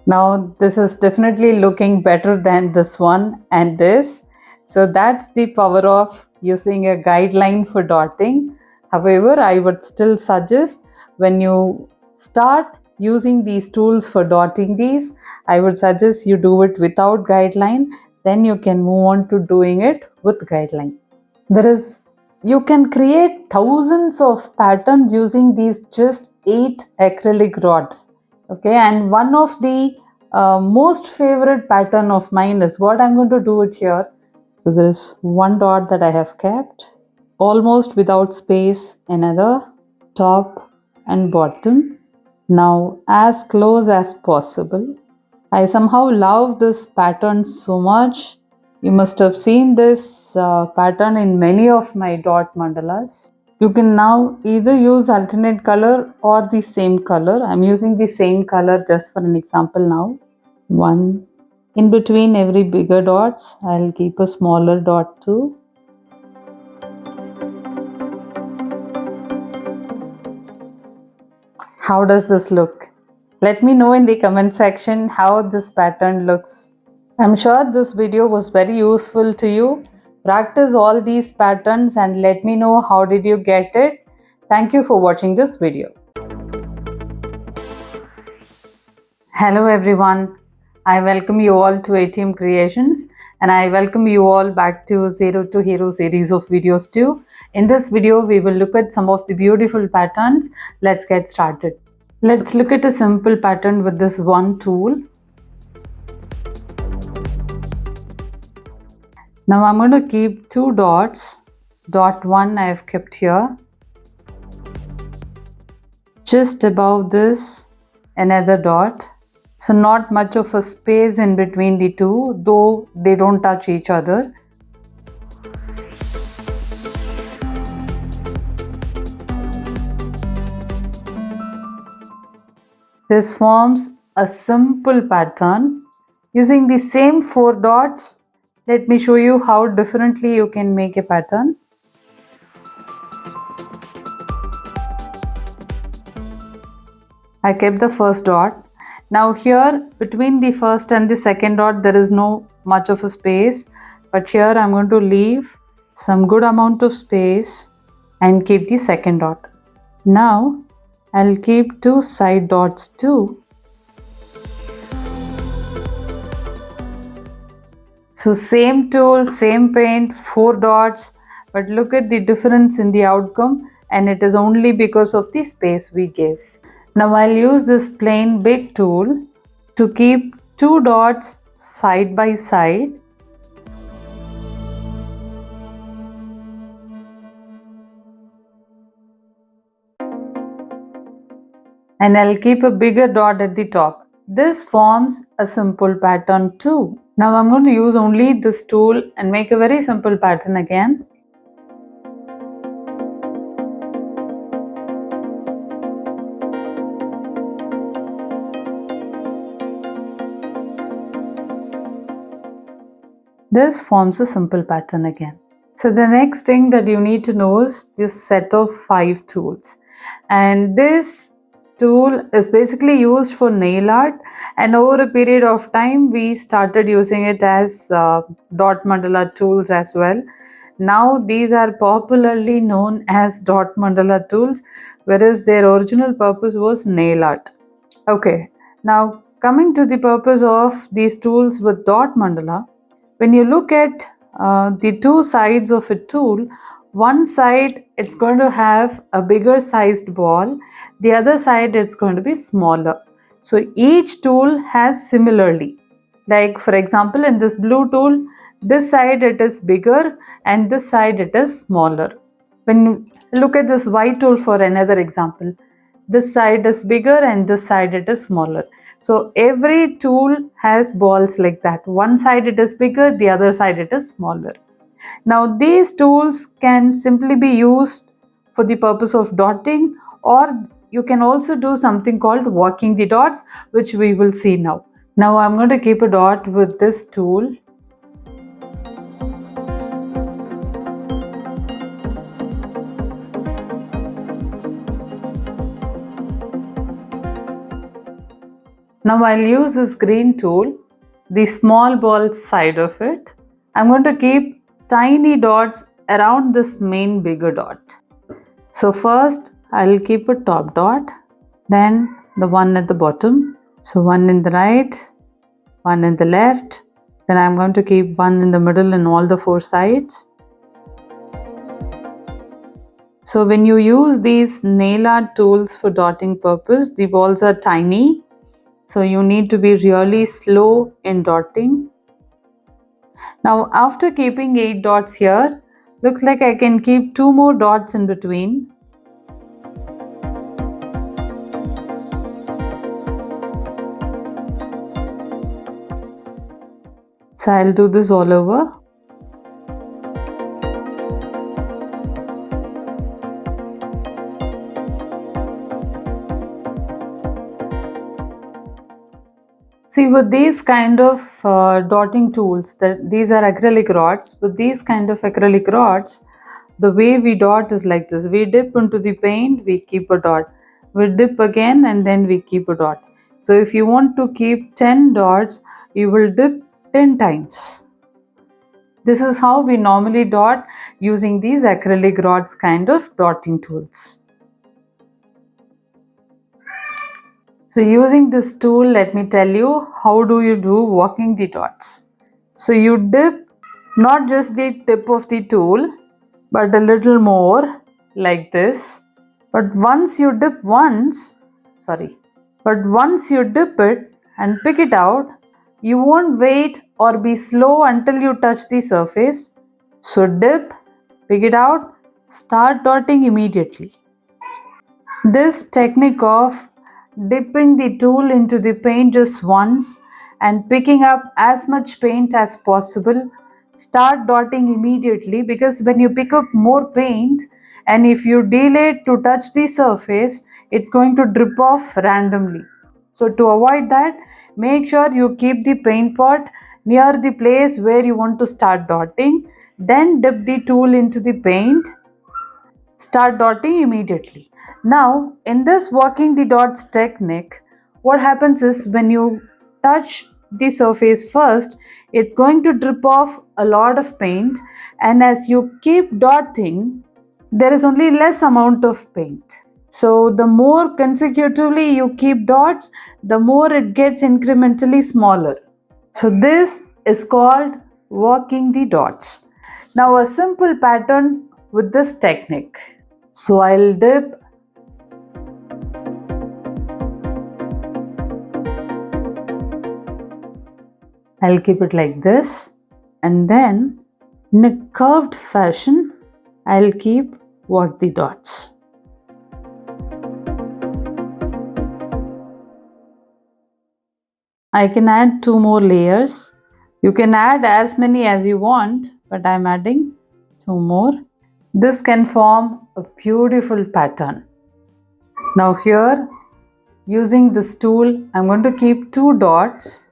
Now this is definitely looking better than this one and this. So that's the power of using a guideline for dotting. However, I would still suggest when you start using these tools for dotting these, I would suggest you do it without guideline. Then you can move on to doing it with guideline. You can create thousands of patterns using these just 8 acrylic rods. Okay, and one of the most favorite pattern of mine is what I'm going to do it here. So there is one dot that I have kept almost without space, another, top and bottom. Now as close as possible. I somehow love this pattern so much. You must have seen this pattern in many of my dot mandalas. You can now either use alternate color or the same color. I'm using the same color just for an example now. One. In between every bigger dots, I'll keep a smaller dot too. How does this look? Let me know in the comment section how this pattern looks. I'm sure this video was very useful to you. Practice all these patterns and let me know how did you get it. Thank you for watching this video. Hello everyone. I welcome you all to ATM Creations and I welcome you all back to Zero to Hero series of videos too. In this video, we will look at some of the beautiful patterns. Let's get started. Let's look at a simple pattern with this one tool. Now I'm going to keep 2 dots. Dot 1 I have kept here. Just above this, another dot. So not much of a space in between the two, though they don't touch each other. This forms a simple pattern. Using the same 4 dots, let me show you how differently you can make a pattern. I kept the first dot. Now here between the first and the second dot there is no much of a space, but here I'm going to leave some good amount of space and keep the second dot. Now I'll keep 2 side dots too. So same tool, same paint, 4 dots, but look at the difference in the outcome, and it is only because of the space we gave. Now I'll use this plain big tool to keep 2 dots side by side. And I'll keep a bigger dot at the top. This forms a simple pattern too. Now I'm going to use only this tool and make a very simple pattern again. This forms a simple pattern again. So the next thing that you need to know is this set of 5 tools. And this tool is basically used for nail art, and over a period of time we started using it as dot mandala tools as well. Now these are popularly known as dot mandala tools, whereas their original purpose was nail art. Okay, now coming to the purpose of these tools with dot mandala, when you look at the 2 sides of a tool, one side it's going to have a bigger sized ball, the other side it's going to be smaller. So each tool has similarly, like for example in this blue tool, this side it is bigger and this side it is smaller. When you look at this white tool for another example, this side is bigger and this side it is smaller. So every tool has balls like that. One side it is bigger, the other side it is smaller. Now these tools can simply be used for the purpose of dotting, or you can also do something called walking the dots, which we will see now. Now I'm going to keep a dot with this tool. Now I'll use this green tool, the small ball side of it. I'm going to keep tiny dots around this main bigger dot. So first I'll keep a top dot, then the one at the bottom. So one in the right, one in the left, then I'm going to keep one in the middle and all the four sides. So when you use these nail art tools for dotting purpose, the balls are tiny, so you need to be really slow in dotting. Now after keeping 8 dots here, looks like I can keep 2 more dots in between. So I'll do this all over. See, with these kind of dotting tools, these are acrylic rods. With these kind of acrylic rods, the way we dot is like this. We dip into the paint, we keep a dot. We dip again and then we keep a dot. So if you want to keep 10 dots, you will dip 10 times. This is how we normally dot using these acrylic rods kind of dotting tools. So using this tool, let me tell you how do you do walking the dots. So you dip not just the tip of the tool, but a little more like this. But once you dip it and pick it out, you won't wait or be slow until you touch the surface. So dip, pick it out, start dotting immediately. This technique of dipping the tool into the paint just once and picking up as much paint as possible, start dotting immediately, because when you pick up more paint and if you delay to touch the surface, it's going to drip off randomly. So to avoid that, make sure you keep the paint pot near the place where you want to start dotting, then dip the tool into the paint. Start dotting immediately. Now, in this walking the dots technique, what happens is when you touch the surface first, it's going to drip off a lot of paint, and as you keep dotting, there is only less amount of paint. So, the more consecutively you keep dots, the more it gets incrementally smaller. So, this is called walking the dots. Now, a simple pattern with this technique. So I'll dip, I'll keep it like this, and then in a curved fashion, I'll keep walk the dots. I can add 2 more layers. You can add as many as you want, but I'm adding 2 more. This can form a beautiful pattern. Now here, using this tool, I'm going to keep 2 dots.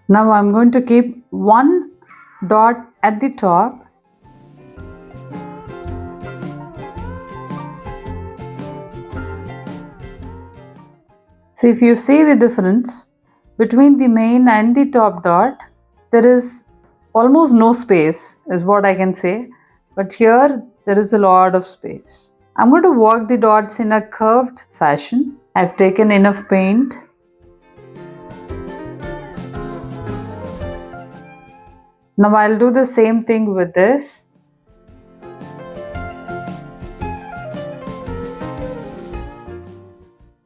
Now I'm going to keep 1 dot at the top. So if you see the difference between the main and the top dot, there is almost no space is what I can say, but here there is a lot of space. I'm going to walk the dots in a curved fashion. I've taken enough paint. Now I'll do the same thing with this.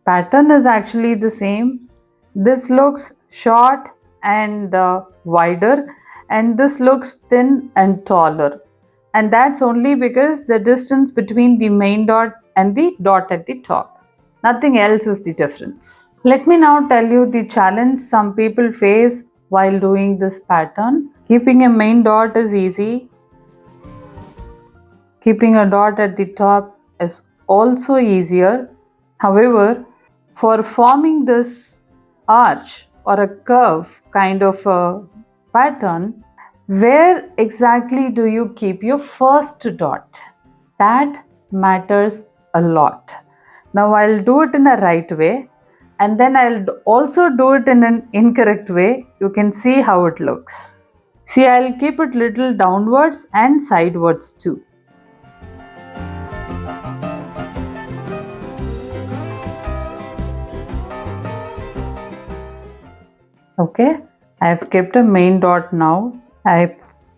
Pattern is actually the same. This looks short and wider, and this looks thin and taller. And that's only because the distance between the main dot and the dot at the top. Nothing else is the difference. Let me now tell you the challenge some people face while doing this pattern. Keeping a main dot is easy. Keeping a dot at the top is also easier. However, for forming this arch or a curve kind of a pattern, where exactly do you keep your first dot? That matters a lot. Now I'll do it in a right way, and then I'll also do it in an incorrect way. You can see how it looks. See, I'll keep it little downwards and sidewards too. Okay, I've kept a main dot now. I've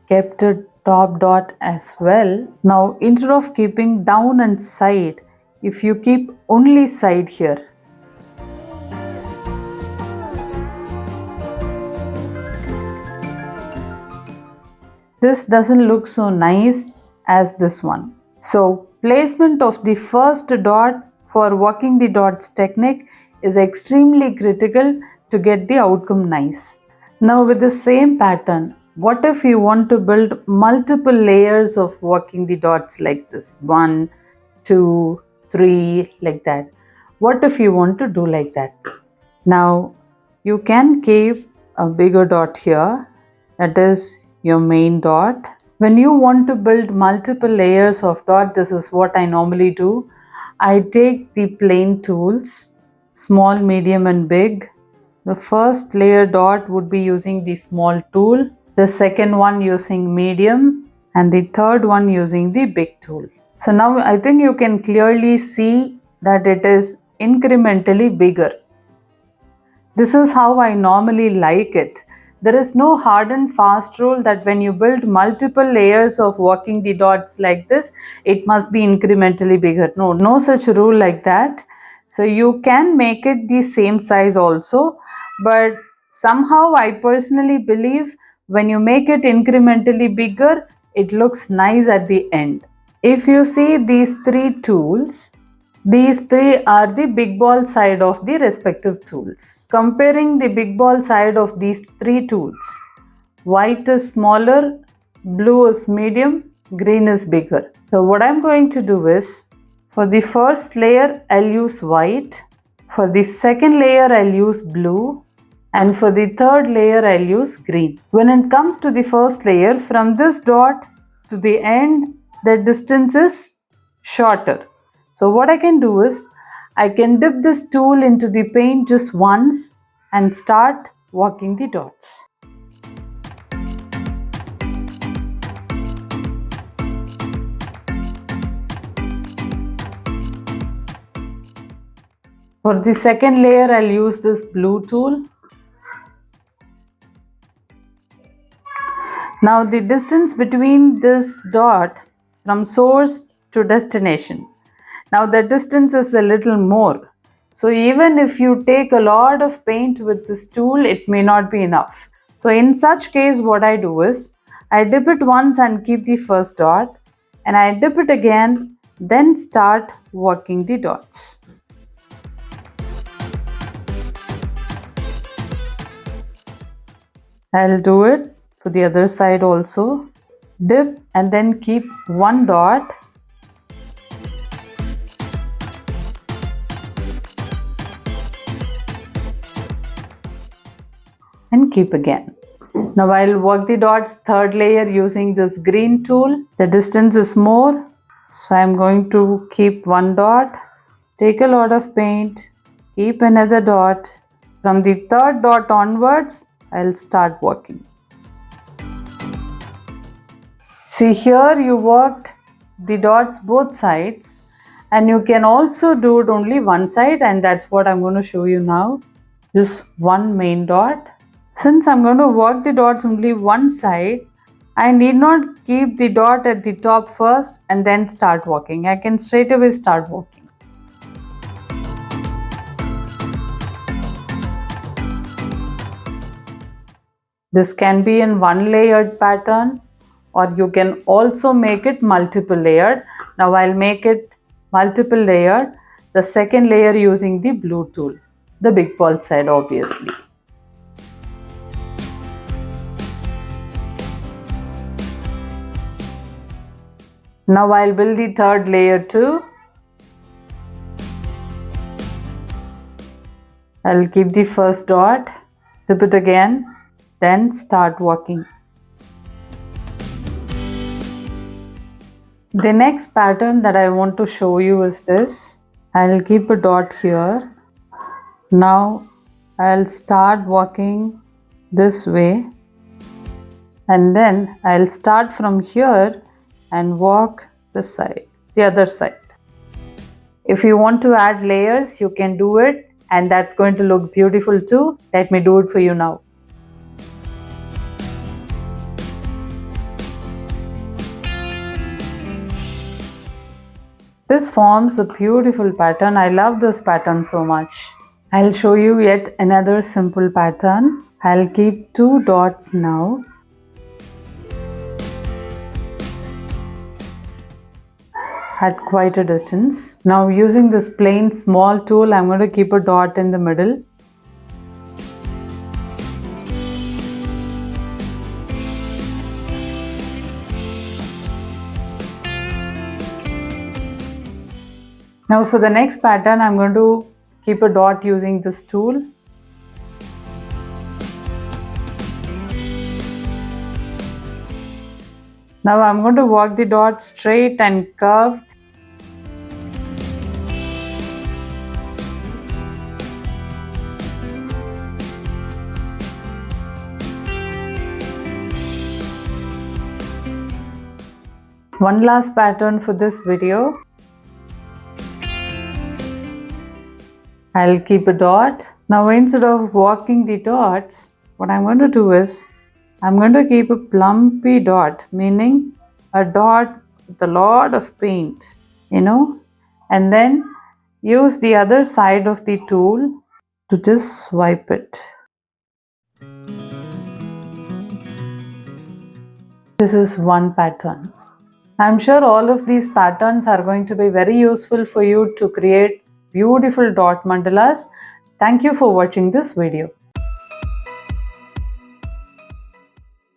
kept a top dot as well. Now, instead of keeping down and side, if you keep only side here, this doesn't look so nice as this one. So, placement of the first dot for working the dots technique is extremely critical to get the outcome nice. Now with the same pattern, what if you want to build multiple layers of working the dots like this? 1, 2, 3, like that. What if you want to do like that? Now you can keep a bigger dot here, that is your main dot. When you want to build multiple layers of dot, this is what I normally do. I take the plane tools, small, medium and big. The first layer dot would be using the small tool, the second one using medium, and the third one using the big tool. So now I think you can clearly see that it is incrementally bigger. This is how I normally like it. There is no hard and fast rule that when you build multiple layers of working the dots like this, it must be incrementally bigger. No such rule like that. So you can make it the same size also, but somehow I personally believe when you make it incrementally bigger, it looks nice at the end. If you see these three tools, these three are the big ball side of the respective tools. Comparing the big ball side of these three tools, white is smaller, blue is medium, green is bigger. So what I'm going to do is, for the first layer I'll use white, for the second layer I'll use blue, and for the third layer I'll use green. When it comes to the first layer, from this dot to the end, the distance is shorter. So what I can do is, I can dip this tool into the paint just once and start working the dots. For the second layer, I'll use this blue tool. Now the distance between this dot from source to destination. Now the distance is a little more. So even if you take a lot of paint with this tool, it may not be enough. So in such case, what I do is, I dip it once and keep the first dot, and I dip it again, then start working the dots. I'll do it for the other side also. Dip and then keep one dot. And keep again. Now I'll work the dots third layer using this green tool. The distance is more, so I'm going to keep one dot, take a lot of paint, keep another dot. From the third dot onwards, I'll start working. See, here you worked the dots both sides, and you can also do it only one side, and that's what I'm going to show you now. Just one main dot. Since I'm going to work the dots only one side, I need not keep the dot at the top first and then start working. I can straight away start working. This can be in one layered pattern, or you can also make it multiple layered. Now I'll make it multiple layered, the second layer using the blue tool, the big ball side obviously. Now I'll build the third layer too. I'll keep the first dot, dip it again, then start working. The next pattern that I want to show you is this. I'll keep a dot here. Now I'll start walking this way, and then I'll start from here and walk this side, the other side. If you want to add layers, you can do it, and that's going to look beautiful too. Let me do it for you now. This forms a beautiful pattern. I love this pattern so much. I'll show you yet another simple pattern. I'll keep 2 dots now. At quite a distance. Now using this plain small tool, I'm going to keep a dot in the middle. Now for the next pattern, I'm going to keep a dot using this tool. Now I'm going to walk the dot straight and curved. One last pattern for this video. I'll keep a dot. Now instead of walking the dots, what I'm going to do is I'm going to keep a plumpy dot, meaning a dot with a lot of paint, and then use the other side of the tool to just swipe it. This is one pattern. I'm sure all of these patterns are going to be very useful for you to create beautiful dot mandalas. Thank you for watching this video.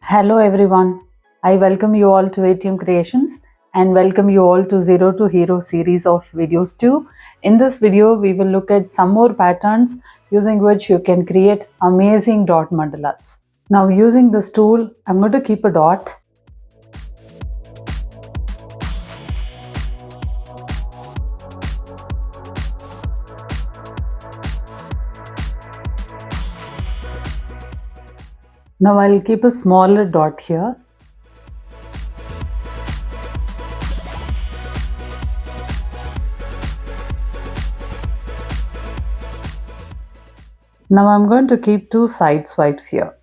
Hello everyone. I welcome you all to ATM Creations and welcome you all to Zero to Hero series of videos too. In this video, we will look at some more patterns using which you can create amazing dot mandalas. Now using this tool, I'm going to keep a dot. Now I'll keep a smaller dot here. Now I'm going to keep 2 side swipes here.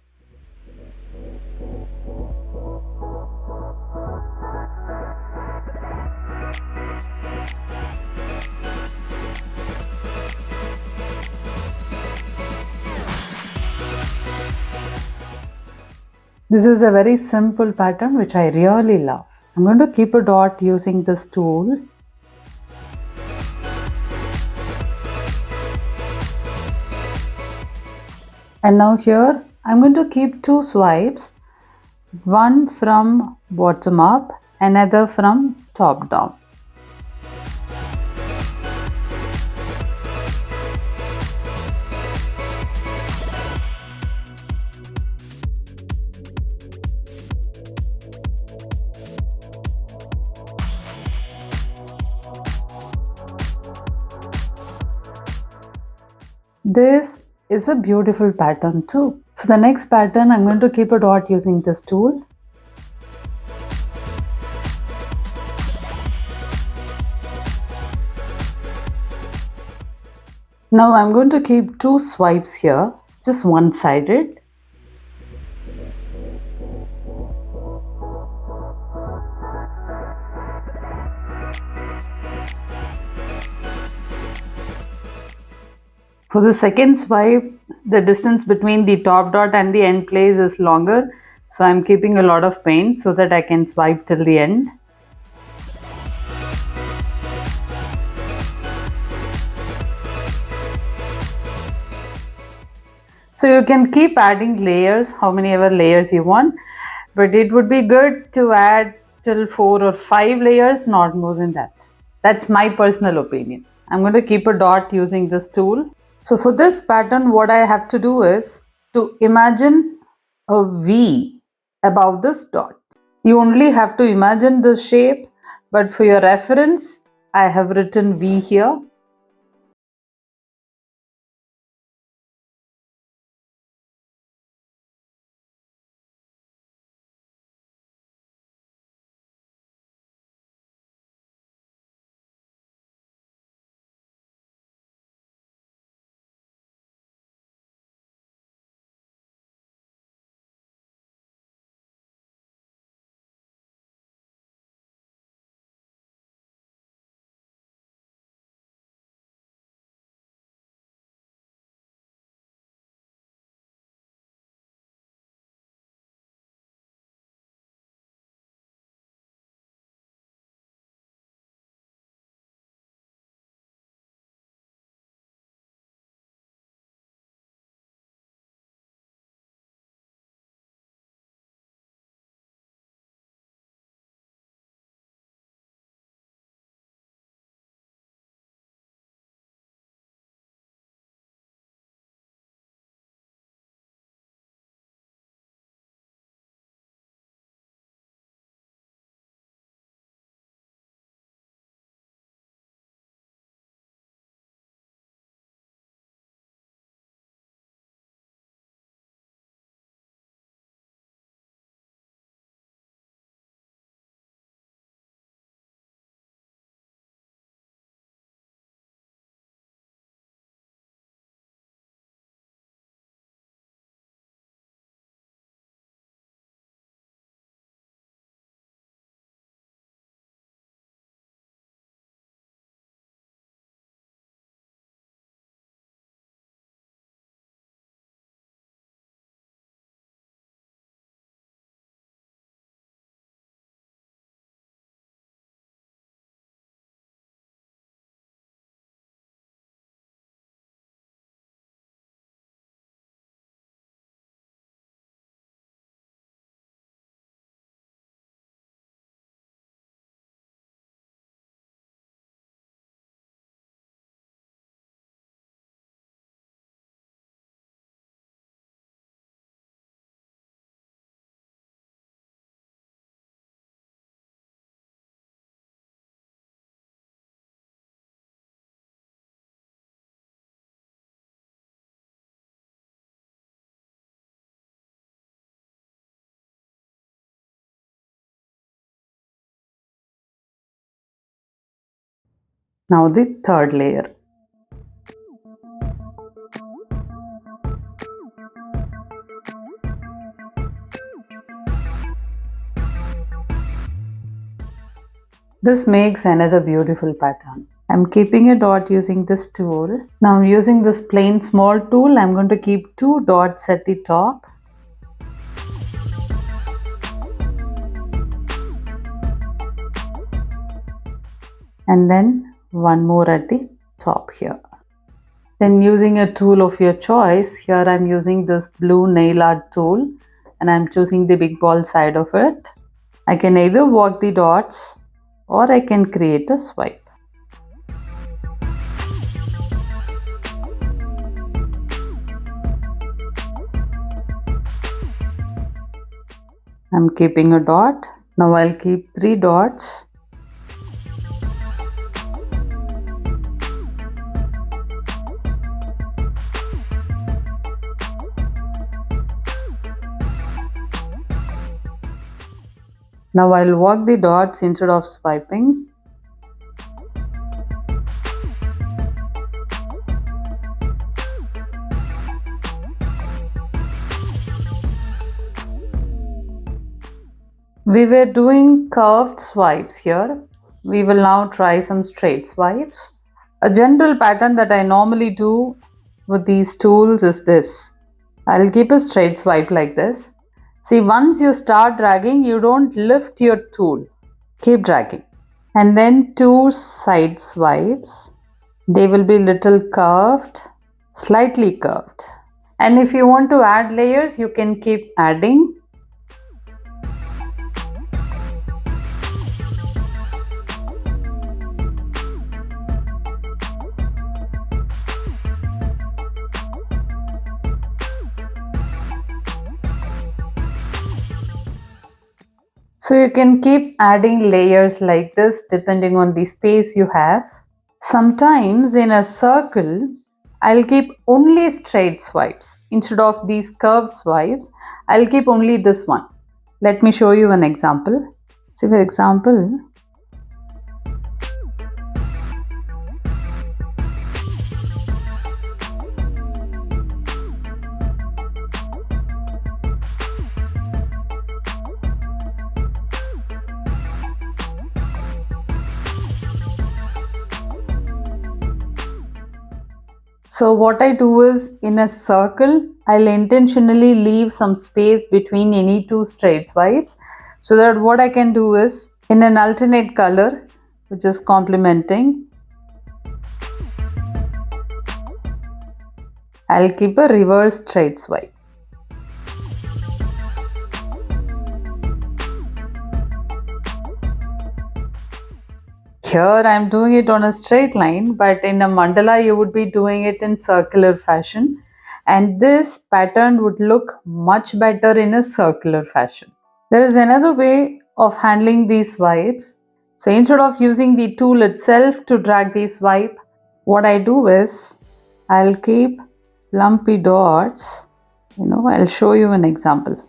This is a very simple pattern which I really love. I'm going to keep a dot using this tool. And now here I'm going to keep 2 swipes, one from bottom up, another from top down. This is a beautiful pattern too. For the next pattern, I'm going to keep a dot using this tool. Now I'm going to keep 2 swipes here, just one-sided. For the second swipe, the distance between the top dot and the end place is longer, so I'm keeping a lot of paint so that I can swipe till the end. So you can keep adding layers, how many ever layers you want, but it would be good to add till 4 or 5 layers, not more than that. That's my personal opinion. I'm going to keep a dot using this tool. So for this pattern, what I have to do is to imagine a V above this dot. You only have to imagine this shape, But for your reference, I have written V here. Now the third layer. This makes another beautiful pattern. I'm keeping a dot using this tool. Now using this plain small tool, I'm going to keep 2 dots at the top. And then one more at the top here. Then using a tool of your choice, here I'm using this blue nail art tool and I'm choosing the big ball side of it. I can either walk the dots or I can create a swipe. I'm keeping a dot. Now I'll keep 3 dots. Now I'll walk the dots instead of swiping. We were doing curved swipes here. We will now try some straight swipes. A general pattern that I normally do with these tools is this. I'll keep a straight swipe like this. See, once you start dragging, you don't lift your tool. Keep dragging. And then 2 side swipes. They will be little curved, slightly curved. And if you want to add layers, you can keep adding. So you can keep adding layers like this depending on the space you have. Sometimes in a circle, I'll keep only straight swipes. Instead of these curved swipes, I'll keep only this one. Let me show you an example. See, for example, so what I do is in a circle, I'll intentionally leave some space between any two straight swipes so that what I can do is in an alternate color, which is complementing, I'll keep a reverse straight swipe. Here I'm doing it on a straight line, but in a mandala you would be doing it in circular fashion, and this pattern would look much better in a circular fashion. There is another way of handling these swipes. So instead of using the tool itself to drag the swipe, what I do is I'll keep lumpy dots. I'll show you an example.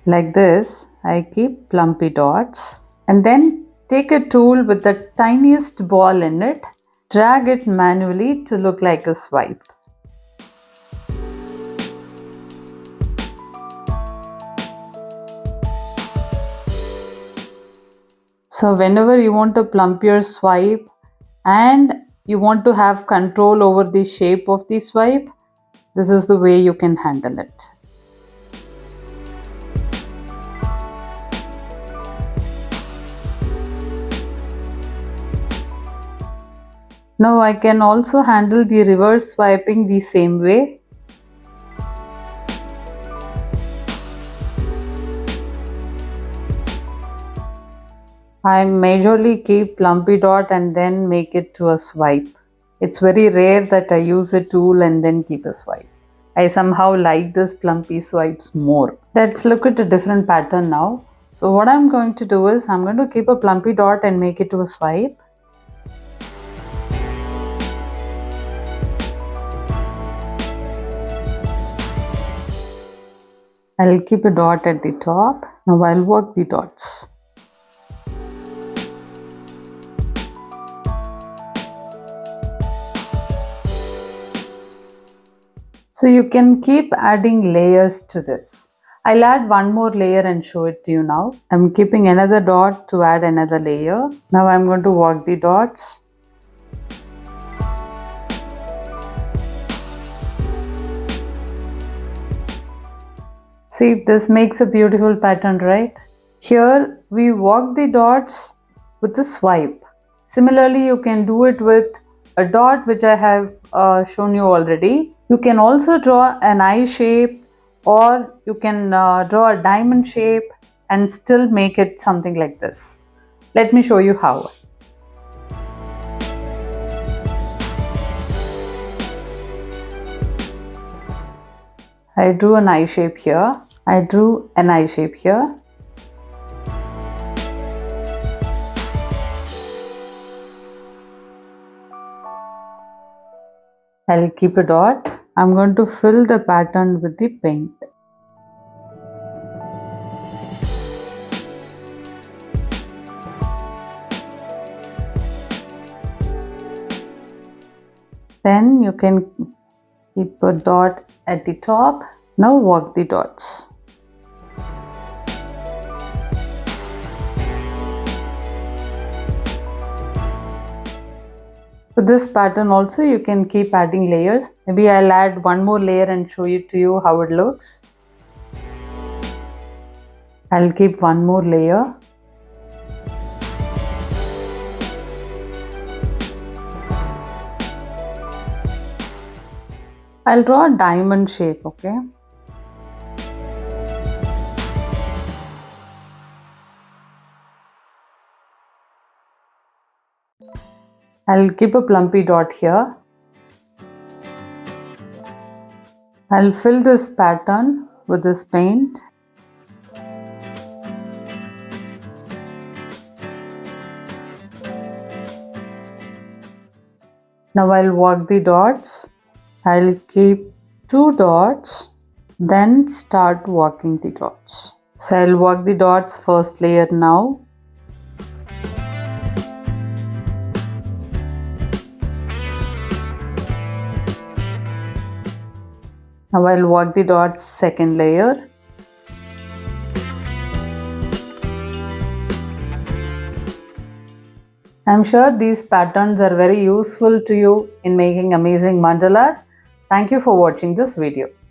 Like this, I keep lumpy dots and then take a tool with the tiniest ball in it, drag it manually to look like a swipe. So whenever you want to plump your swipe and you want to have control over the shape of the swipe, this is the way you can handle it. Now I can also handle the reverse swiping the same way. I majorly keep lumpy dot and then make it to a swipe. It's very rare that I use a tool and then keep a swipe. I somehow like this plumpy swipes more. Let's look at a different pattern now. So what I'm going to do is I'm going to keep a plumpy dot and make it to a swipe. I'll keep a dot at the top. Now I'll work the dots. So you can keep adding layers to this. I'll add one more layer and show it to you now. I'm keeping another dot to add another layer. Now I'm going to work the dots. See, this makes a beautiful pattern, right? Here we work the dots with the swipe. Similarly, you can do it with a dot which I have shown you already. You can also draw an eye shape, or you can draw a diamond shape and still make it something like this. Let me show you how. I drew an eye shape here. I drew an eye shape here. I'll keep a dot. I'm going to fill the pattern with the paint. Then you can keep a dot at the top. Now work the dots. For this pattern also you can keep adding layers. Maybe I'll add one more layer and show it to you how it looks. I'll keep one more layer. I'll draw a diamond shape, okay? I'll keep a plumpy dot here. I'll fill this pattern with this paint. Now I'll work the dots. I'll keep 2 dots, then start working the dots. So I'll work the dots first layer now. Now I'll work the dots second layer. I'm sure these patterns are very useful to you in making amazing mandalas. Thank you for watching this video.